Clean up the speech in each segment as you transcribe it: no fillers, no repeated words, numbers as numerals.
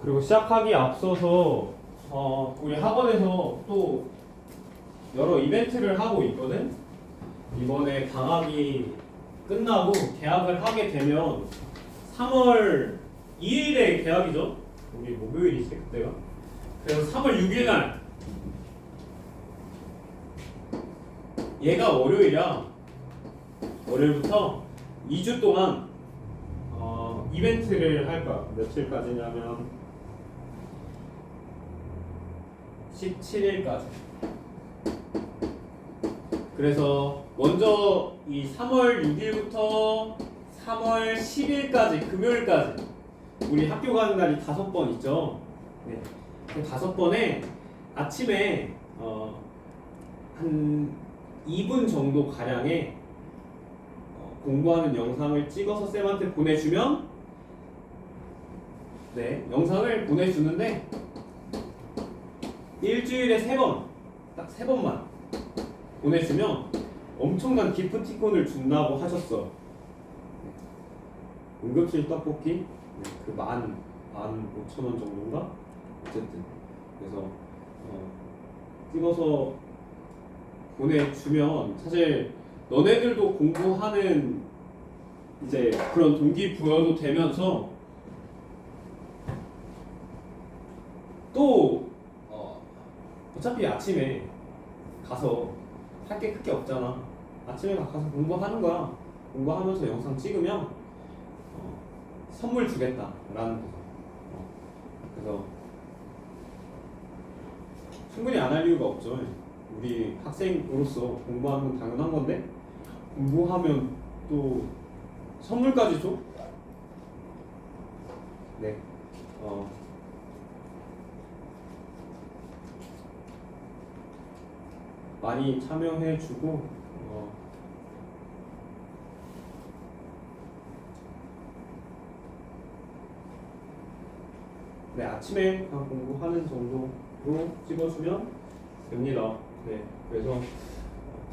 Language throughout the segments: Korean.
그리고 시작하기에 앞서서 우리 학원에서 또 여러 이벤트를 하고 있거든. 이번에 방학이 끝나고 개학을 하게 되면 3월 2일에 개학이죠. 우리 목요일이지 그때가. 그래서 3월 6일 날 얘가 월요일이야. 월요일부터 2주 동안 이벤트를 할 거야. 며칠까지냐면 17일까지. 그래서 먼저 이 3월 6일부터 3월 10일까지 금요일까지 우리 학교 가는 날이 5번 있죠. 네. 그 5번에 아침에 한 2분 정도 가량의 공부하는 영상을 찍어서 쌤한테 보내주면 네, 영상을 보내주는데 일주일에 3번, 딱 3번만 보내주면 엄청난 기프티콘을 준다고 하셨어. 응급실 떡볶이 네, 그 15,000원 정도인가? 어쨌든 그래서 찍어서 보내주면 사실 너네들도 공부하는 이제 그런 동기부여도 되면서 또 어차피 아침에 가서 할 게 크게 없잖아. 아침에 가서 공부하는 거야. 공부하면서 영상 찍으면 선물 주겠다라는 거죠. 그래서 충분히 안 할 이유가 없죠. 우리 학생으로서 공부하는 건 당연한 건데 공부하면 또 선물까지 줘? 네. 많이 참여해주고 네, 아침에 공부하는 정도로 찍어주면 됩니다. 네, 그래서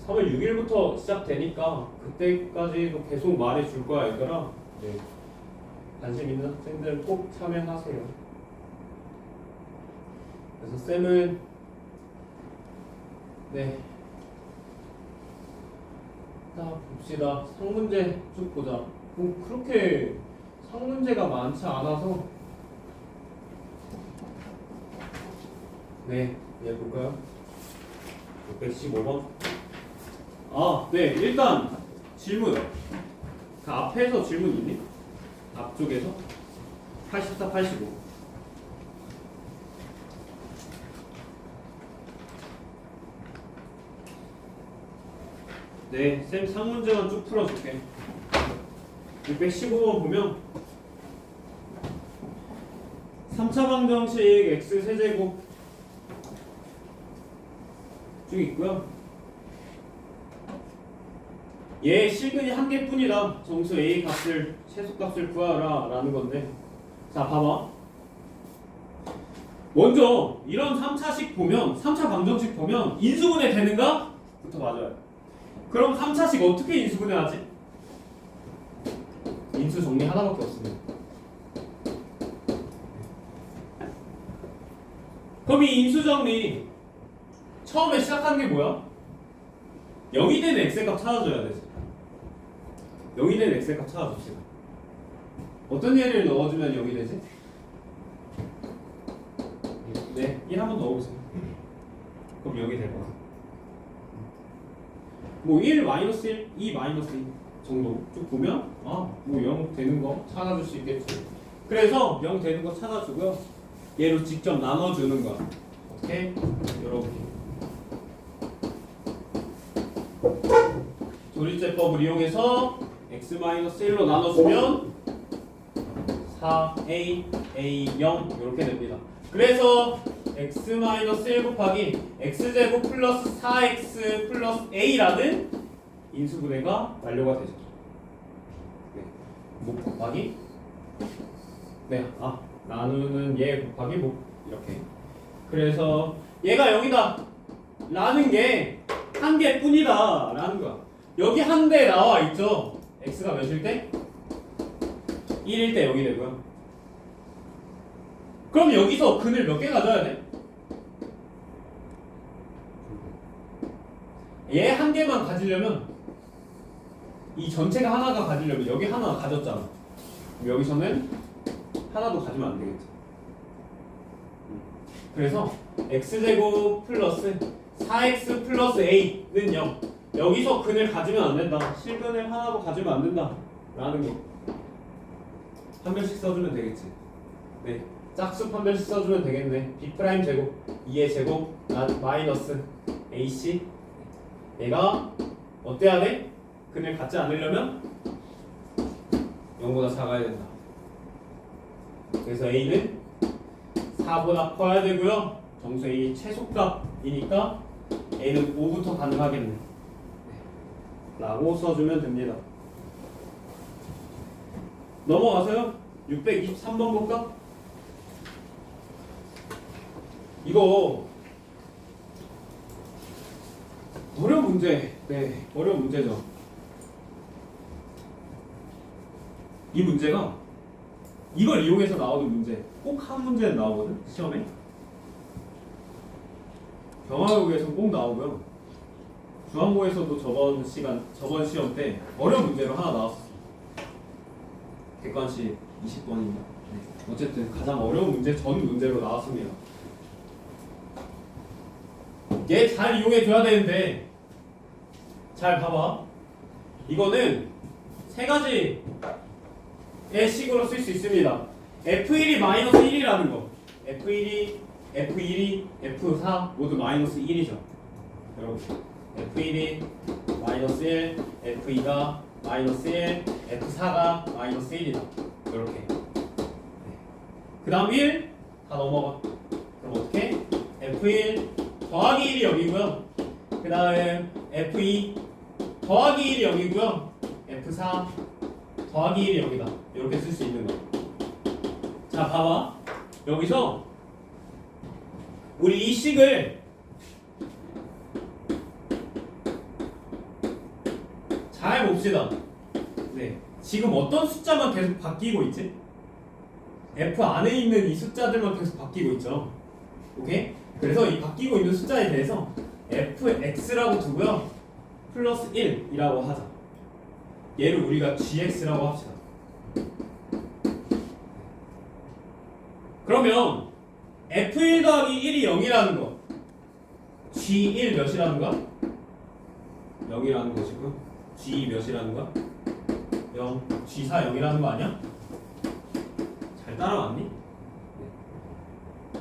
3월 6일부터 시작되니까 그때까지도 계속 말해줄 거야, 얘들아. 네, 관심 있는 학생들 꼭 참여하세요. 그래서 쌤은 네, 자 봅시다. 상문제 쭉 보자. 그렇게 상문제가 많지 않아서 네, 얘 볼까요? 615번. 네, 일단 질문. 그 앞에서 질문 있니? 앞쪽에서 84, 85. 네, 쌤 상문제만 쭉 풀어줄게. 615번 보면 3차 방정식 x 세제곱 쭉 있고요. 얘 실근이 한 개뿐이다. 정수 A 값을 최소값을 구하라 라는 건데, 자 봐봐. 먼저 이런 3차식 보면 3차 방정식 보면 인수분해 되는가? 부터 맞아요. 그럼 3차식 어떻게 인수분해하지? 인수 정리 하나밖에 없습니다. 그럼 이 인수 정리 처음에 시작하는 게 뭐야? 0이 되는 x값 찾아줘야 되지. 0이 되는 x값 찾아줍시다. 어떤 예를 넣어주면 0이 되지? 네, 1 한번 넣어보세요. 그럼 0이 될 거야. 뭐 1, 마이너스 1, 2, 마이너스 2 정도 쭉 보면 뭐 0 되는 거 찾아줄 수 있겠지. 그래서 0 되는 거 찾아주고요. 얘로 직접 나눠주는 거야. 오케이? 이렇게 조리제법을 이용해서 x-1로 나눠주면 4a, a0 이렇게 됩니다. 그래서 x-1 곱하기 x제곱 플러스 4x 플러스 a라는 인수분해가 완료가 되죠. 네. 목 곱하기 나누는 얘 곱하기 목 이렇게. 그래서 얘가 0이다 라는 게 한 개뿐이다 라는 거야. 여기 한 대 나와 있죠. x가 몇일 때? 1일 때 0이 되고요. 그럼 여기서 근을 몇 개 가져야 돼? 얘 한 개만 가지려면 이 전체가 하나가 가지려면 여기 하나 가졌잖아. 그럼 여기서는 하나도 가지면 안 되겠지. 그래서 x제곱 플러스 4x 플러스 a는 0. 여기서 근을 가지면 안 된다. 실근을 하나도 가지면 안 된다. 라는 거. 한 별씩 써주면 되겠지. 네. 짝수 한 별씩 써주면 되겠네. b 프라임 제곱 2의 제곱 마이너스 ac. 얘가 어때야 돼? 근을 갖지 않으려면 0보다 작아야 된다. 그래서 a는 4보다 커야 되고요. 정수 a 최소값이니까 a는 5부터 가능하겠네. 라고 써주면 됩니다. 넘어가서요. 623번 볼까? 이거 어려운 문제. 네, 어려운 문제죠. 이 문제가 이걸 이용해서 나오는 문제 꼭 한 문제는 나오거든 시험에. 경화역에서 꼭 나오고요. 중앙고에서도 저번 시험 때 어려운 문제로 하나 나왔었어. 객관식 20번입니다. 네. 어쨌든 가장 어려운 문제 전 문제로 나왔습니다. 얘 잘 이용해 줘야 되는데 잘 봐봐. 이거는 세 가지의 식으로 쓸 수 있습니다. F1이 마이너스 1이라는 거. F1이, F1이, F4 모두 마이너스 1이죠. 여러분 F1이 마이너스 1, F2가 마이너스 1, F4가 마이너스 1이다. 이렇게. 그 다음 1 다 넘어가. 그럼 어떻게? F1 더하기 1이 0이고요. 그 다음에 F2 더하기 1이 0이고요. F4 더하기 1이 0이다. 이렇게 쓸 수 있는 거. 자, 봐봐. 여기서 우리 이 식을 잘 봅시다. 네, 지금 어떤 숫자만 계속 바뀌고 있지? F 안에 있는 이 숫자들만 계속 바뀌고 있죠. 오케이? 그래서 이 바뀌고 있는 숫자에 대해서 fx라고 두고요. 플러스 1이라고 하자. 얘를 우리가 gx라고 합시다. 그러면 f1 더하기 1이 0이라는 거, g1 몇이라는 거야? 0이라는 것이고 g2 몇이라는 거야? 0, g4 0이라는 거 아니야? 잘 따라왔니?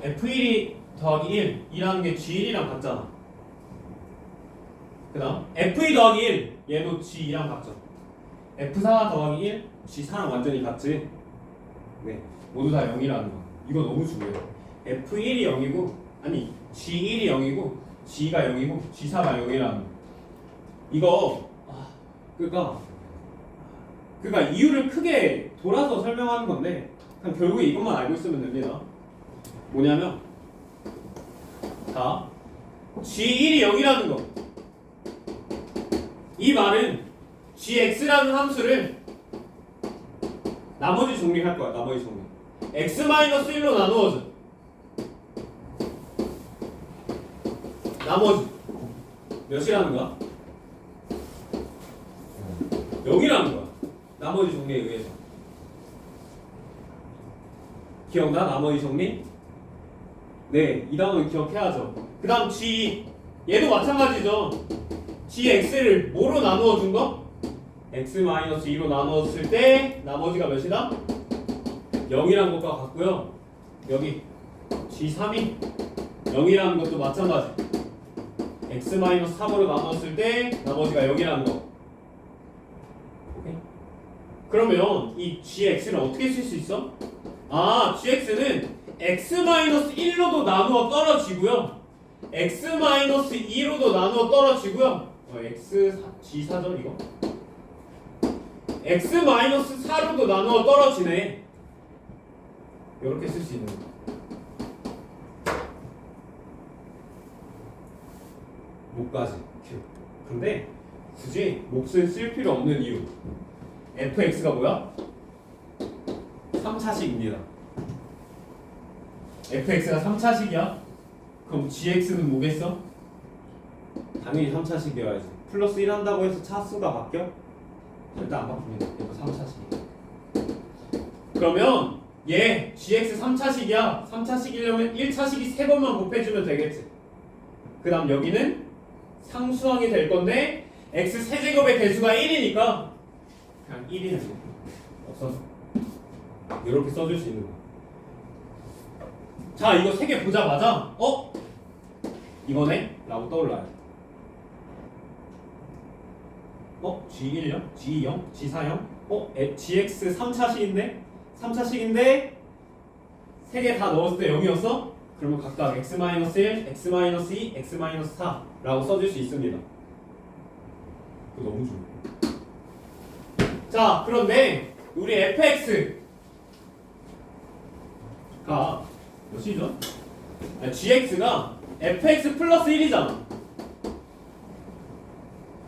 f1이 더하기 1이라는 게 g1이랑 같잖아. 그 다음 f2 더하기 1 얘도 g2랑 같죠. f4 더하기 1 g4랑 완전히 같지. 네, 모두 다 0이라는 거. 이거 너무 중요해요. f1이 0이고 아니 g1이 0이고 g2가 0이고 g4가 0이라는 거. 이거 그러니까 이유를 크게 돌아서 설명하는 건데 그냥 결국에 이것만 알고 있으면 됩니다. 뭐냐면 자, g1이 0이라는 거. 이 말은 gx라는 함수를 나머지 정리할 거야. 나머지 정리. x-1로 나누어져. 나머지 몇이라는 거야? 0이라는 거야. 나머지 정리에 의해서. 기억나? 나머지 정리? 네, 이 다음은 기억해야죠. 그 다음 g, 얘도 마찬가지죠. gx를 뭐로 나누어 준 거? x-2로 나누었을 때 나머지가 몇이다? 0이라는 것과 같고요. 여기 g3이 0이라는 것도 마찬가지. x-3으로 나누었을 때 나머지가 0이라는 거. 오케이? 그러면 이 gx를 어떻게 쓸 수 있어? 아, gx는 x-1로도 나누어 떨어지고요. x-2로도 나누어 떨어지고요. g4죠 이거? x-4로도 나누어 떨어지네. 이렇게 쓸 수 있는 거. 목까지. 근데 굳이 몫을 쓸 필요 없는 이유. fx가 뭐야? 3차식입니다. fx가 3차식이야. 그럼 gx는 뭐겠어? 당연히 3차식이어야지. 플러스 1 한다고 해서 차수가 바뀌어? 절대 안 바뀝니다. 이거 3차식이야. 그러면 얘 gx 3차식이야. 3차식이려면 1차식이 3번만 곱해주면 되겠지. 그 다음 여기는 상수항이 될 건데 x 세제곱의 개수가 1이니까 그냥 1이는 없어서 이렇게 써줄 수 있는 거야. 자, 이거 3개 보자마자 이거네? 라고 떠올라요. G1요? G2요? G4요? GX 3차식인데? 3차식인데 3개 다 넣었을 때 0이었어? 그러면 각각 x-1, x-2, x-4 라고 써줄 수 있습니다. 그거 너무 좋아. 자, 그런데 우리 fx가 몇이죠? gx가 fx 플러스 1이잖아.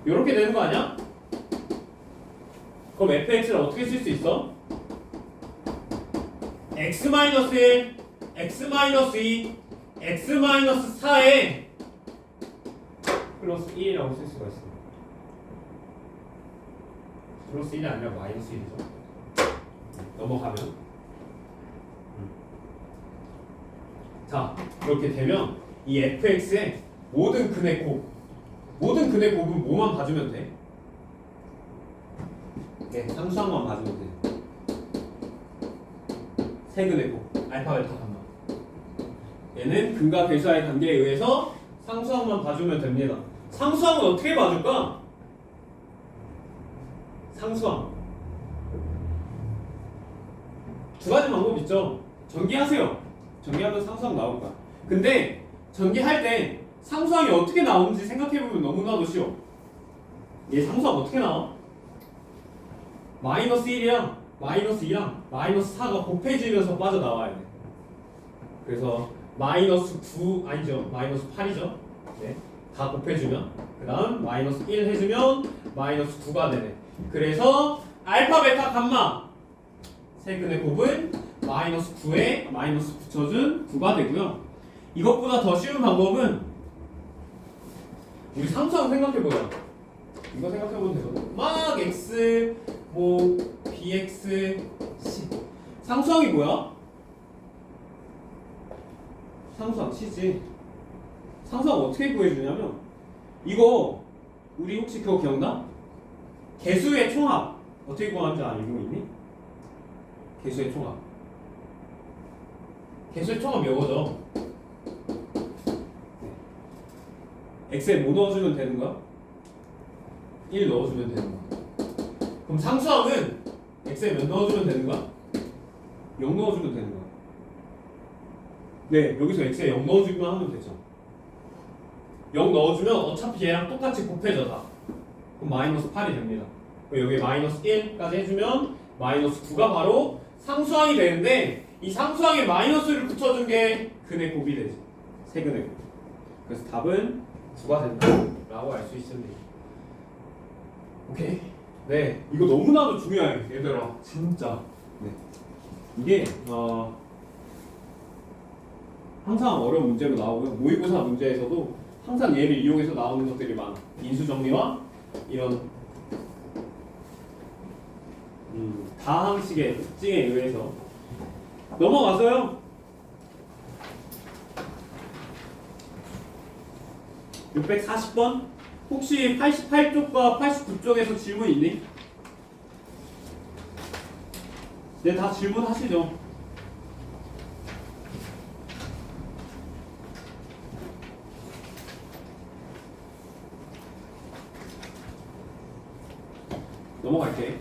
요렇게 되는 거 아니야? 그럼 fx를 어떻게 쓸 수 있어? x-1, x-2, x-4에 플러스 1이라고 쓸 수가 있어. 플러스 1이 아니라 마이너스 1이죠. 넘어가면 자, 이렇게 되면 이 fx의 모든 근의 곱은 뭐만 봐주면 돼? 네, 상수항만 봐주면 돼. 세근의 곱, 알파, 베타, 감마. 얘는 근과 괴수와의 관계에 의해서 상수항만 봐주면 됩니다. 상수항은 어떻게 봐줄까? 상수항 두 가지 방법 있죠. 전기하세요. 전기하면 상수항 나올 거야. 근데 전기할 때 상수항이 어떻게 나오는지 생각해보면 너무나도 쉬워. 얘 상수항 어떻게 나와? 마이너스 1이랑 마이너스 2랑 마이너스 4가 곱해지면서 빠져나와야 돼. 그래서 마이너스 9 아니죠. 마이너스 8이죠. 네. 다 곱해주면 그 다음 마이너스 1 해주면 마이너스 9가 되네. 그래서 알파, 베타, 감마 세근의 곱은 마이너스 9에 마이너스 붙여준 9가 되고요. 이것보다 더 쉬운 방법은 우리 상수항 생각해보자. 이거 생각해보면 되거든. 막 x bx c 상수항이 뭐야? 상수항 c지. 상수항 어떻게 구해주냐면 이거 우리 혹시 그거 기억나? 개수의 총합 어떻게 구하는지 알고 있니? 개수의 총합. 개수의 총합 이거죠. x에 뭐 넣어주면 되는 거야? 1 넣어주면 되는 거야. 그럼 상수항은 x에 몇 넣어주면 되는 거야? 0 넣어주면 되는 거야. 네, 여기서 x에 0 넣어주기만 하면 되죠. 0 넣어주면 어차피 얘랑 똑같이 곱해져 다. 그럼 마이너스 8이 됩니다. 여기 마이너스 1까지 해주면 마이너스 9가 바로 상수항이 되는데 이 상수항에 마이너스를 붙여준 게 근의 곱이 되지. 세근의 곱. 그래서 답은 9가 된다라고 알 수 있습니다. 오케이. 네, 이거 너무나도 중요해, 얘들아. 진짜. 네. 이게 항상 어려운 문제로 나오고요. 모의고사 문제에서도 항상 얘를 이용해서 나오는 것들이 많아. 인수정리와 이런 다항식의 특징에 의해서. 넘어가서요. 640번 혹시 88쪽과 89쪽에서 질문 있니? 네, 다 질문하시죠. 넘어갈게.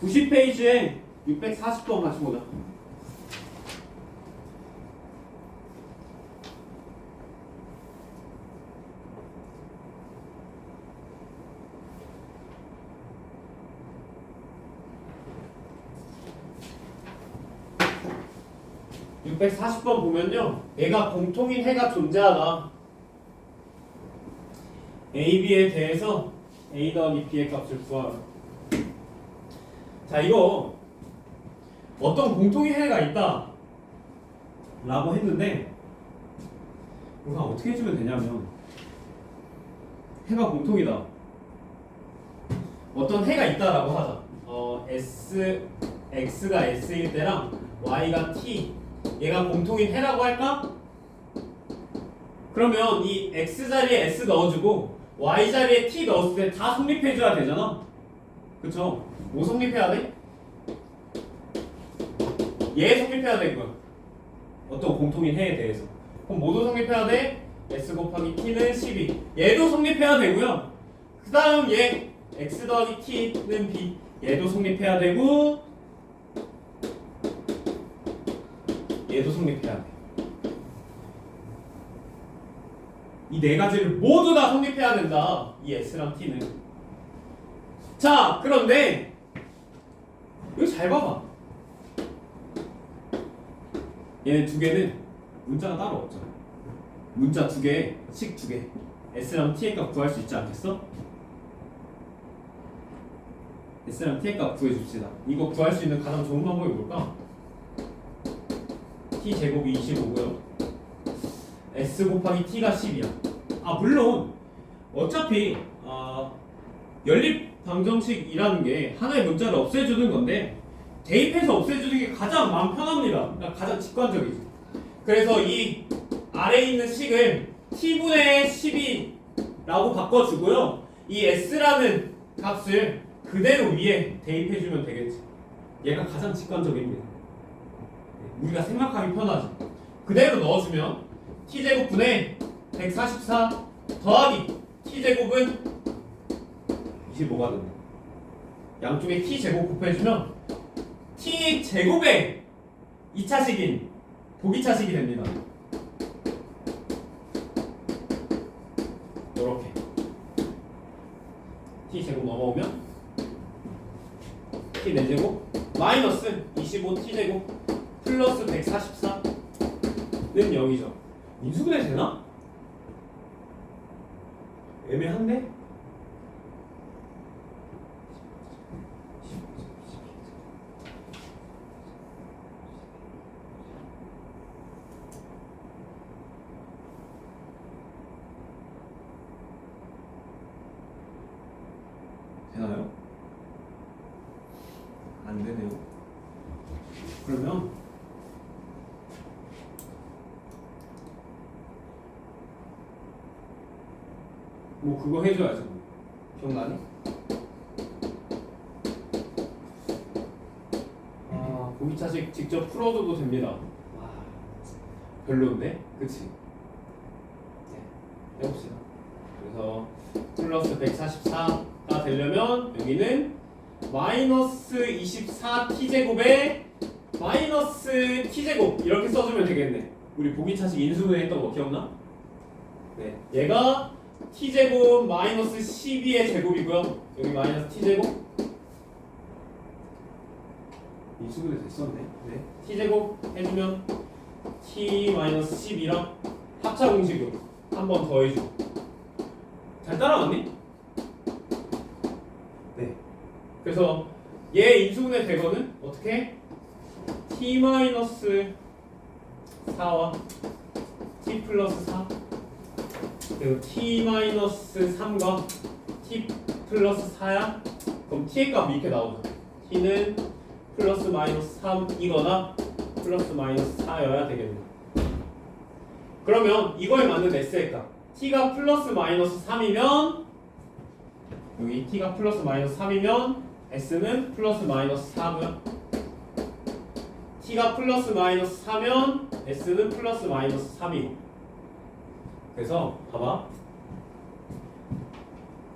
90페이지에 640번 같이 보자. (640번) 보면요, 얘가 공통인 해가 존재하다. a, b에 대해서 a 더하기 b의 값을 구하라. 자, 이거 어떤 공통인 해가 있다. 라고 했는데 우선 어떻게 해주면 되냐면 해가 공통이다. 어떤 해가 있다라고 하자. x가 s일 때랑 y가 t 얘가 공통인 해라고 할까? 그러면 이 x 자리에 s 넣어주고 y 자리에 t 넣었을 때 다 성립해줘야 되잖아. 그쵸? 뭐 성립해야 돼? 얘 성립해야 되고요. 어떤 공통인 해에 대해서. 그럼 뭐도 성립해야 돼? s 곱하기 t는 12. 얘도 성립해야 되고요. 그 다음 얘 x 더하기 t는 b. 얘도 성립해야 되고 얘도 성립해야 돼. 이 네 가지를 모두 다 성립해야 된다. 이 s랑 t는. 자, 그런데 여기 잘 봐봐. 얘네 두 개는 문자가 따로 없잖아. 문자 두 개, 식 두 개. s랑 t의 값 구할 수 있지 않겠어? s랑 t의 값 구해줍시다. 이거 구할 수 있는 가장 좋은 방법이 뭘까? t 제곱이 25고요. s 곱하기 t가 10이야. 아 물론 어차피 연립 방정식이라는 게 하나의 문자를 없애주는 건데 대입해서 없애주는 게 가장 마음 편합니다. 그러니까 가장 직관적이지. 그래서 이 아래에 있는 식을 t분의 12라고 바꿔주고요. 이 s라는 값을 그대로 위에 대입해주면 되겠지. 얘가 가장 직관적입니다. 우리가 생각하기 편하지. 그대로 넣어주면 t제곱분의 144 더하기 t제곱은 25가 된다. 양쪽에 t제곱 곱해주면 t제곱의 2차식인 보기차식이 됩니다. 요렇게 t제곱 넘어오면 t 4제곱 마이너스 25t제곱 플러스 144는 0이죠. 인수분해 되나? 애매한데? 되나요? 안 되네요. 그러면 뭐 그거 해줘야죠. 기억나니? 보기차식 직접 풀어줘도 됩니다. 와, 별론데? 그치? 네, 해봅시다. 그래서 플러스 144가 되려면 여기는 마이너스 24t제곱에 마이너스 t제곱 이렇게 써주면 되겠네. 우리 보기차식 인수분해 했던 거 기억나? 네, 얘가 t제곱 마이너스 12의 제곱이고요. 여기 마이너스 t제곱 인수분해 됐었네. 네, t제곱 해주면 t 마이너스 12랑 합차 공식으로 한 번 더 해주고. 잘 따라왔니? 네. 그래서 얘 인수분해 대거는 어떻게? t 마이너스 4와 t 플러스 4 그리고 t 마이너스 3과 t 플러스 4야? 그럼 t의 값이 이렇게 나오죠. t는 플러스 마이너스 3이거나 플러스 마이너스 4여야 되겠네. 그러면 이거에 맞는 s의 값 t가 플러스 마이너스 3이면 여기 t가 플러스 마이너스 3이면 s는 플러스 마이너스 4고요. t가 플러스 마이너스 4면 s는 플러스 마이너스 3이고. 그래서 봐봐.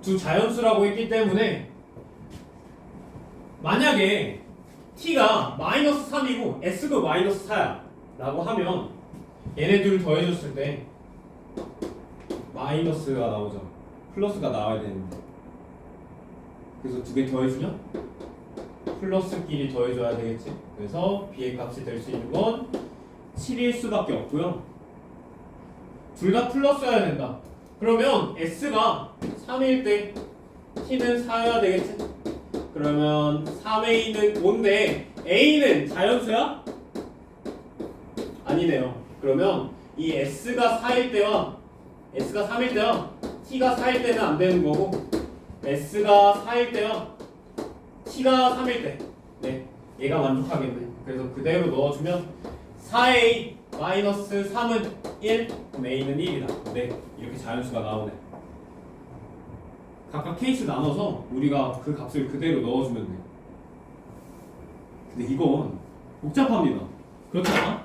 두 자연수라고 했기 때문에 만약에 t가 마이너스 3이고 s도 마이너스 4야 라고 하면 얘네 둘 더해줬을 때 마이너스가 나오죠. 플러스가 나와야 되는데. 그래서 두 개 더해주면 플러스끼리 더해줘야 되겠지. 그래서 b의 값이 될 수 있는 건 7일 수밖에 없고요. 둘 다 플러스여야 된다. 그러면 s가 3일 때 t는 4여야 되겠지. 그러면 3a는 5인데 a는 자연수야? 아니네요. 그러면 이 S가 4일 때와 S가 3일 때와 T가 4일 때는 안 되는 거고 S가 4일 때와 T가 3일 때 네, 얘가 만족하겠네. 그래서 그대로 넣어주면 4A 마이너스 3은 1 그럼 A는 1이다. 네, 이렇게 자연수가 나오네. 각각 케이스 나눠서 우리가 그 값을 그대로 넣어주면 돼. 근데 이건 복잡합니다. 그렇지 않아?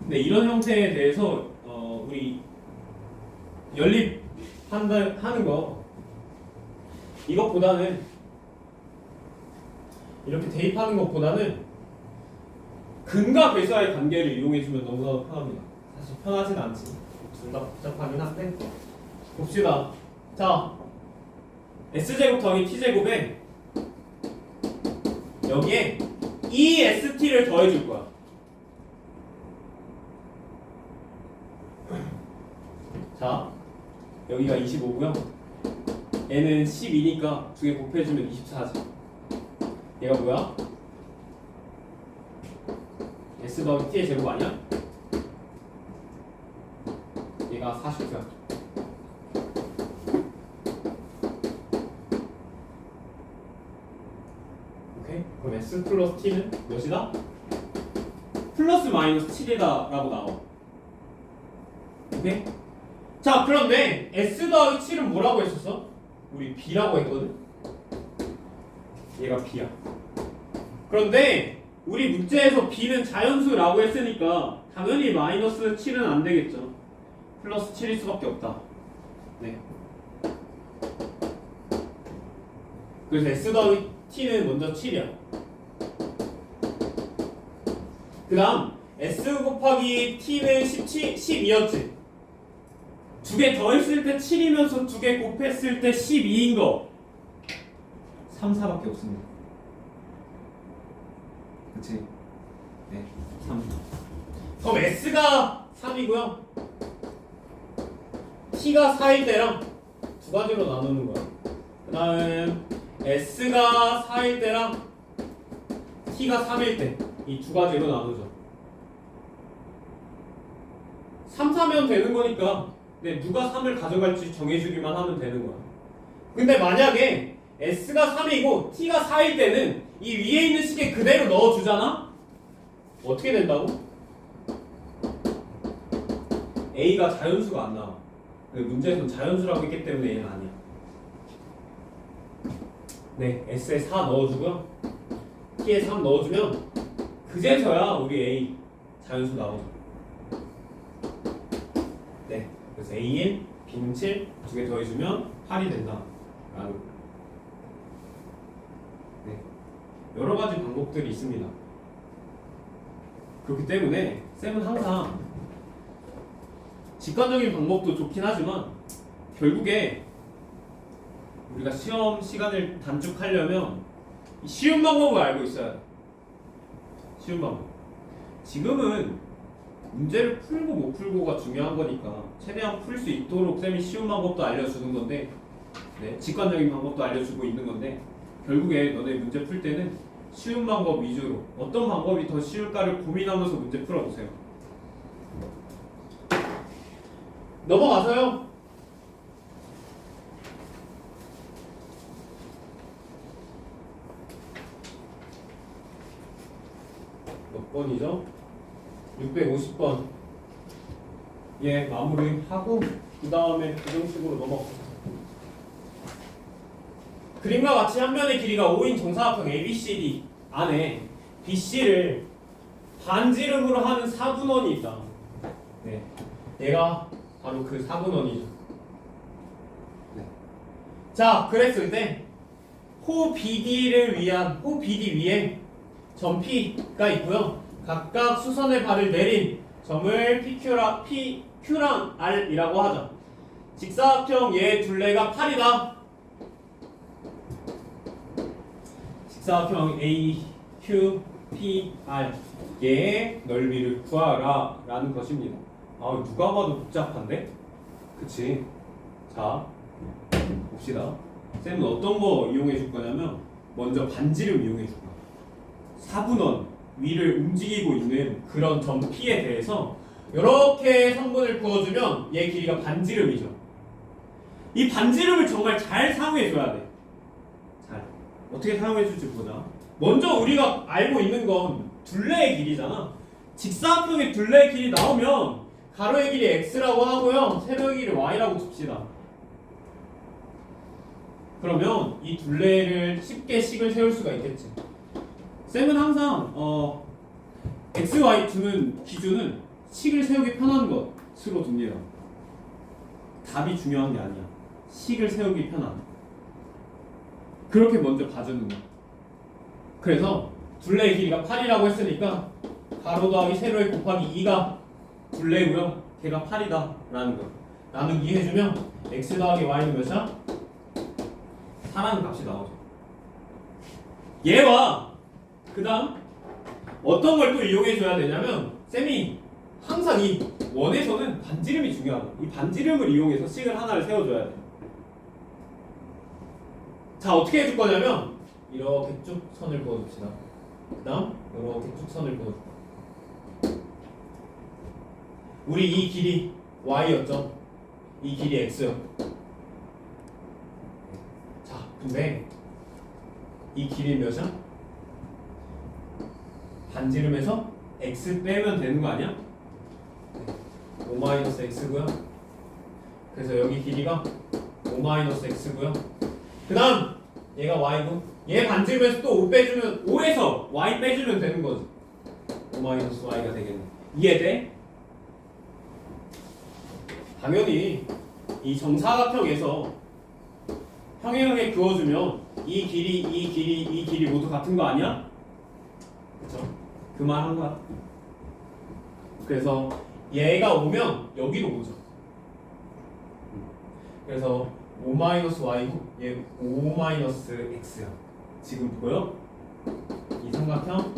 근데 이런 형태에 대해서 우리 하는 거 이것보다는 이렇게 대입하는 것보다는 근과 괴사의 관계를 이용해주면 너무나 편합니다. 사실 편하진 않지. 둘 다 복잡하긴 한데 봅시다. 자, S제곱 더하기 T제곱에 여기에 EST를 더해줄 거야. 자, 여기가 25고요. N은 12니까 두 개 곱해주면 24지. 얘가 뭐야? S 더하기 T의 제곱 아니야? 얘가 40이야. 오케이? 그럼 S 플러스 T는 몇이다? 플러스 마이너스 7이다 라고 나와. 오케이? 자, 그런데 S 더하기 7은 뭐라고 했었어? 우리 B라고 했거든? 얘가 B야. 그런데 우리 문제에서 B는 자연수라고 했으니까 당연히 마이너스 7은 안 되겠죠. 플러스 7일 수밖에 없다. 네. 그래서 S 더하기 T는 먼저 7이야. 그 다음 S 곱하기 T는 12였지. 두 개 더했을 때 7이면서 두 개 곱했을 때 12인 거 3, 4밖에 없습니다. 그치? 네, 3. 그럼 S가 3이고요 T가 4일 때랑 두 가지로 나누는 거야. 그 다음 S가 4일 때랑 T가 3일 때 이 두 가지로 나누죠. 3, 4면 되는 거니까 네, 누가 3을 가져갈지 정해주기만 하면 되는 거야. 근데 만약에 S가 3이고 T가 4일 때는 이 위에 있는 식에 그대로 넣어주잖아? 어떻게 된다고? A가 자연수가 안 나와. 문제에서는 자연수라고 했기 때문에 A는 아니야. 네, S에 4 넣어주고요 T에 3 넣어주면 그제서야 우리 A 자연수 나오죠. 네, 그래서 A인, B는 7 두 개 더해주면 8이 된다 라는 거. 네, 여러 가지 방법들이 있습니다. 그렇기 때문에 쌤은 항상 직관적인 방법도 좋긴 하지만 결국에 우리가 시험 시간을 단축하려면 쉬운 방법을 알고 있어야 돼. 쉬운 방법. 지금은 문제를 풀고 못 풀고가 중요한 거니까 최대한 풀 수 있도록 쌤이 쉬운 방법도 알려주는 건데 네, 직관적인 방법도 알려주고 있는 건데 결국에 너네 문제 풀 때는 쉬운 방법 위주로 어떤 방법이 더 쉬울까를 고민하면서 문제 풀어보세요. 넘어가서요. 몇 번이죠? 650번. 예, 마무리하고 그 다음에 부정식으로 넘어가요. 그림과 같이 한 변의 길이가 5인 정사각형 ABCD 안에 BC를 반지름으로 하는 사분원이 있다. 네, 얘가 바로 그 사분원이죠. 네. 자, 그랬을 때 호 BD를 위한 호 BD 위에 점 P가 있고요. 각각 수선의 발을 내린 점을 PQ랑 R이라고 하죠. 직사각형 얘 둘레가 8이다. 직사각형 AQPR 얘의 넓이를 구하라 라는 것입니다. 아, 누가 봐도 복잡한데? 그치? 자, 봅시다. 쌤은 어떤 거 이용해 줄 거냐면 먼저 반지름 이용해 줄 거야. 사분원 위를 움직이고 있는 그런 점 P에 대해서 이렇게 성분을 부어주면 얘 길이가 반지름이죠. 이 반지름을 정말 잘 사용해줘야 돼. 잘. 어떻게 사용해줄지 보자. 먼저 우리가 알고 있는 건 둘레의 길이잖아. 직사각형의 둘레의 길이 나오면 가로의 길이 x라고 하고요. 세로의 길이 y라고 칩시다. 그러면 이 둘레를 쉽게 식을 세울 수가 있겠지. 쌤은 항상 x, y 두는 기준은 식을 세우기 편한 것으로 둡니다. 답이 중요한 게 아니야. 식을 세우기 편한. 그렇게 먼저 봐주는 거야. 그래서 둘레의 길이가 8이라고 했으니까 가로 더하기 세로의 곱하기 2가 둘레고요. 걔가 8이다 라는 거. 나누기 해주면 x 더하기 y는 몇이야? 4라는 값이 나오죠. 얘와 그 다음 어떤 걸 또 이용해줘야 되냐면 쌤이 항상 이 원에서는 반지름이 중요하다. 이 반지름을 이용해서 식을 하나를 세워줘야 돼. 자, 어떻게 해줄 거냐면 이렇게 쭉 선을 그어줍시다. 그 다음 이렇게 쭉 선을 그어줄까. 우리 이 길이 y였죠. 이 길이 x요. 자, 근데 이 길이 몇이야? 반지름에서 x 빼면 되는 거 아니야? 5-x고요. 그래서 여기 길이가 5-x고요. 그 다음 얘가 y고 얘 반지름에서 또 5 빼주면 5에서 y 빼주면 되는 거지. 5-y가 되겠네. 이해돼? 당연히 이 정사각형에서 평행하게 그어주면 이 길이, 이 길이, 이 길이 모두 같은 거 아니야? 그쵸? 그 말 한 거야. 그래서 얘가 오면 여기로 오죠. 그래서 5-y고 얘 5-x야. 지금 보여? 이 삼각형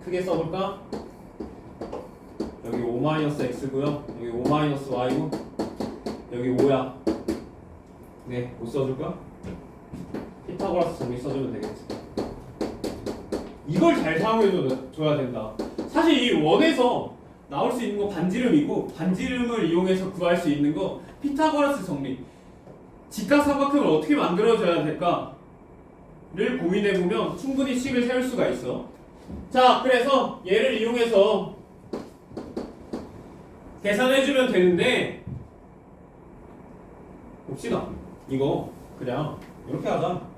크게 써볼까? 여기 5-x고요. 여기 5-y고 여기 5야. 네, 못 써줄까? 피타고라스 정리 써주면 되겠지. 이걸 잘 사용해줘야 된다. 사실 이 원에서 나올 수 있는 거 반지름이고 반지름을 이용해서 구할 수 있는 거 피타고라스 정리. 직각삼각형을 어떻게 만들어줘야 될까를 고민해보면 충분히 식을 세울 수가 있어. 자, 그래서 얘를 이용해서 계산해주면 되는데 봅시다. 이거 그냥 이렇게 하자.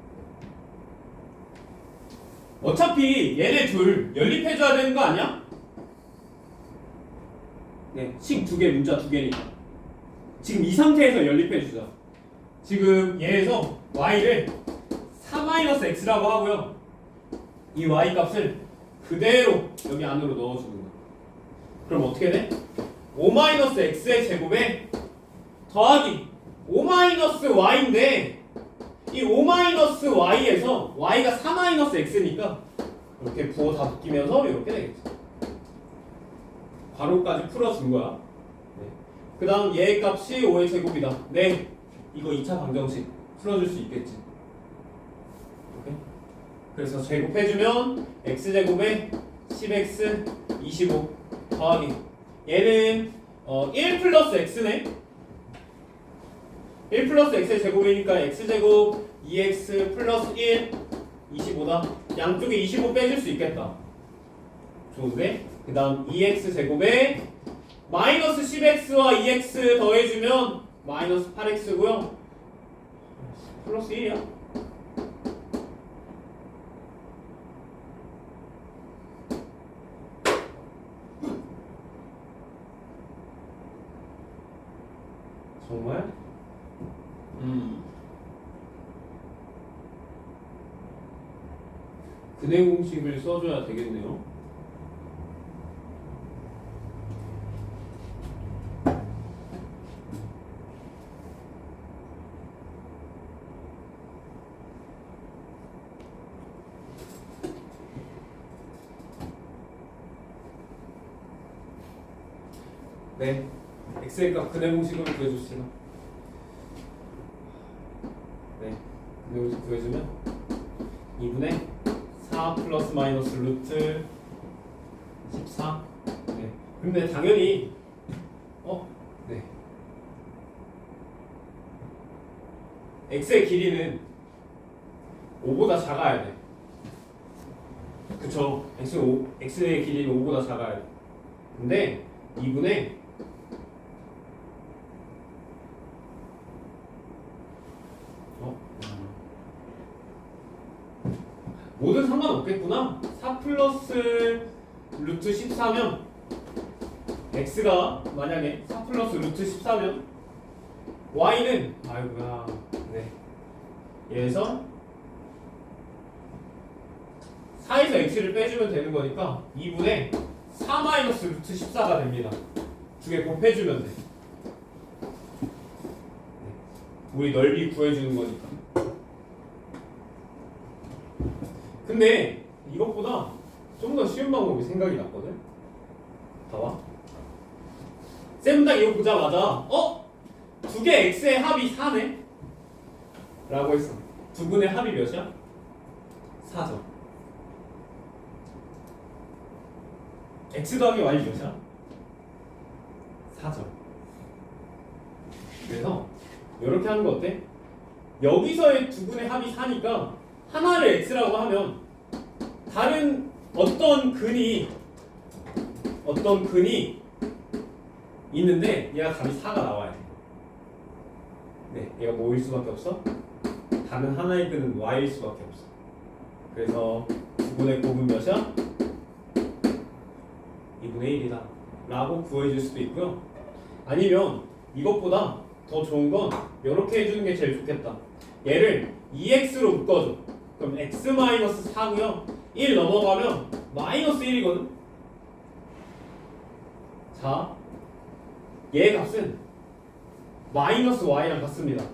어차피 얘네 둘 연립해줘야 되는 거 아니야? 네, 식 두 개, 문자 두 개니까 지금 이 상태에서 연립해주자. 지금 얘에서 y를 4-x라고 하고요. 이 y 값을 그대로 여기 안으로 넣어주는 거야. 그럼 어떻게 돼? 5-x의 제곱에 더하기 5-y인데 이 5-y에서 y가 4-x니까 이렇게 부호 다 붙이면서 이렇게 되겠지. 괄호까지 풀어준 거야. 네. 그 다음 얘의 값이 5의 제곱이다. 네, 이거 2차 방정식 풀어줄 수 있겠지. 이렇게. 그래서 제곱해주면 x제곱에 10x 25 더하기 얘는 1 플러스 x네. 1 플러스 x의 제곱이니까 x제곱 2x 플러스 1 25다. 양쪽에 25 빼줄 수 있겠다. 좋은데? 그 다음 2x 제곱에 마이너스 10x와 2x 더해주면 마이너스 8x고요. 플러스 1이야. 정말? 근해 공식을 써줘야 되겠네요. 네, x의 값 근해 공식으로 구해줍시다. 네, 근해 공식 구해주면 2분의 4 플러스 마이너스 루트 14. 네. 근데 당연히 네. x의 길이는 5보다 작아야 돼. 그쵸? x의 길이는 5보다 작아야 돼. 근데 2분의 뭐든 상관없겠구나. 4 플러스 루트 14면 x가 만약에 4 플러스 루트 14면 y는 아이고야 네 얘에서 4에서 x를 빼주면 되는 거니까 2분의 4 마이너스 루트 14가 됩니다. 두 개 곱해주면 돼. 우리 넓이 구해주는 거니까. 근데 이것보다 좀 더 쉬운 방법이 생각이 났거든. 봐봐. 쌤은 딱 이거 보자마자 두 개 x의 합이 4네? 라고 했어. 두 분의 합이 몇이야? 4죠. x 더하기 y 몇이야? 4죠. 그래서 이렇게 하는 거 어때? 여기서의 두 분의 합이 4니까 하나를 x라고 하면 다른 어떤 근이 있는데 얘가 답이 4가 나와야 돼. 네, 얘가 뭐일 수밖에 없어? 다른 하나의 근은 y일 수밖에 없어. 그래서 2분의 곱은 몇이야? 2분의 1이다 라고 구해줄 수도 있고요. 아니면 이것보다 더 좋은 건 이렇게 해주는 게 제일 좋겠다. 얘를 2x로 묶어줘. 그럼 x-4고요 1 넘어가면 마이너스 1이거든. 자, 얘 값은 마이너스 y랑 같습니다.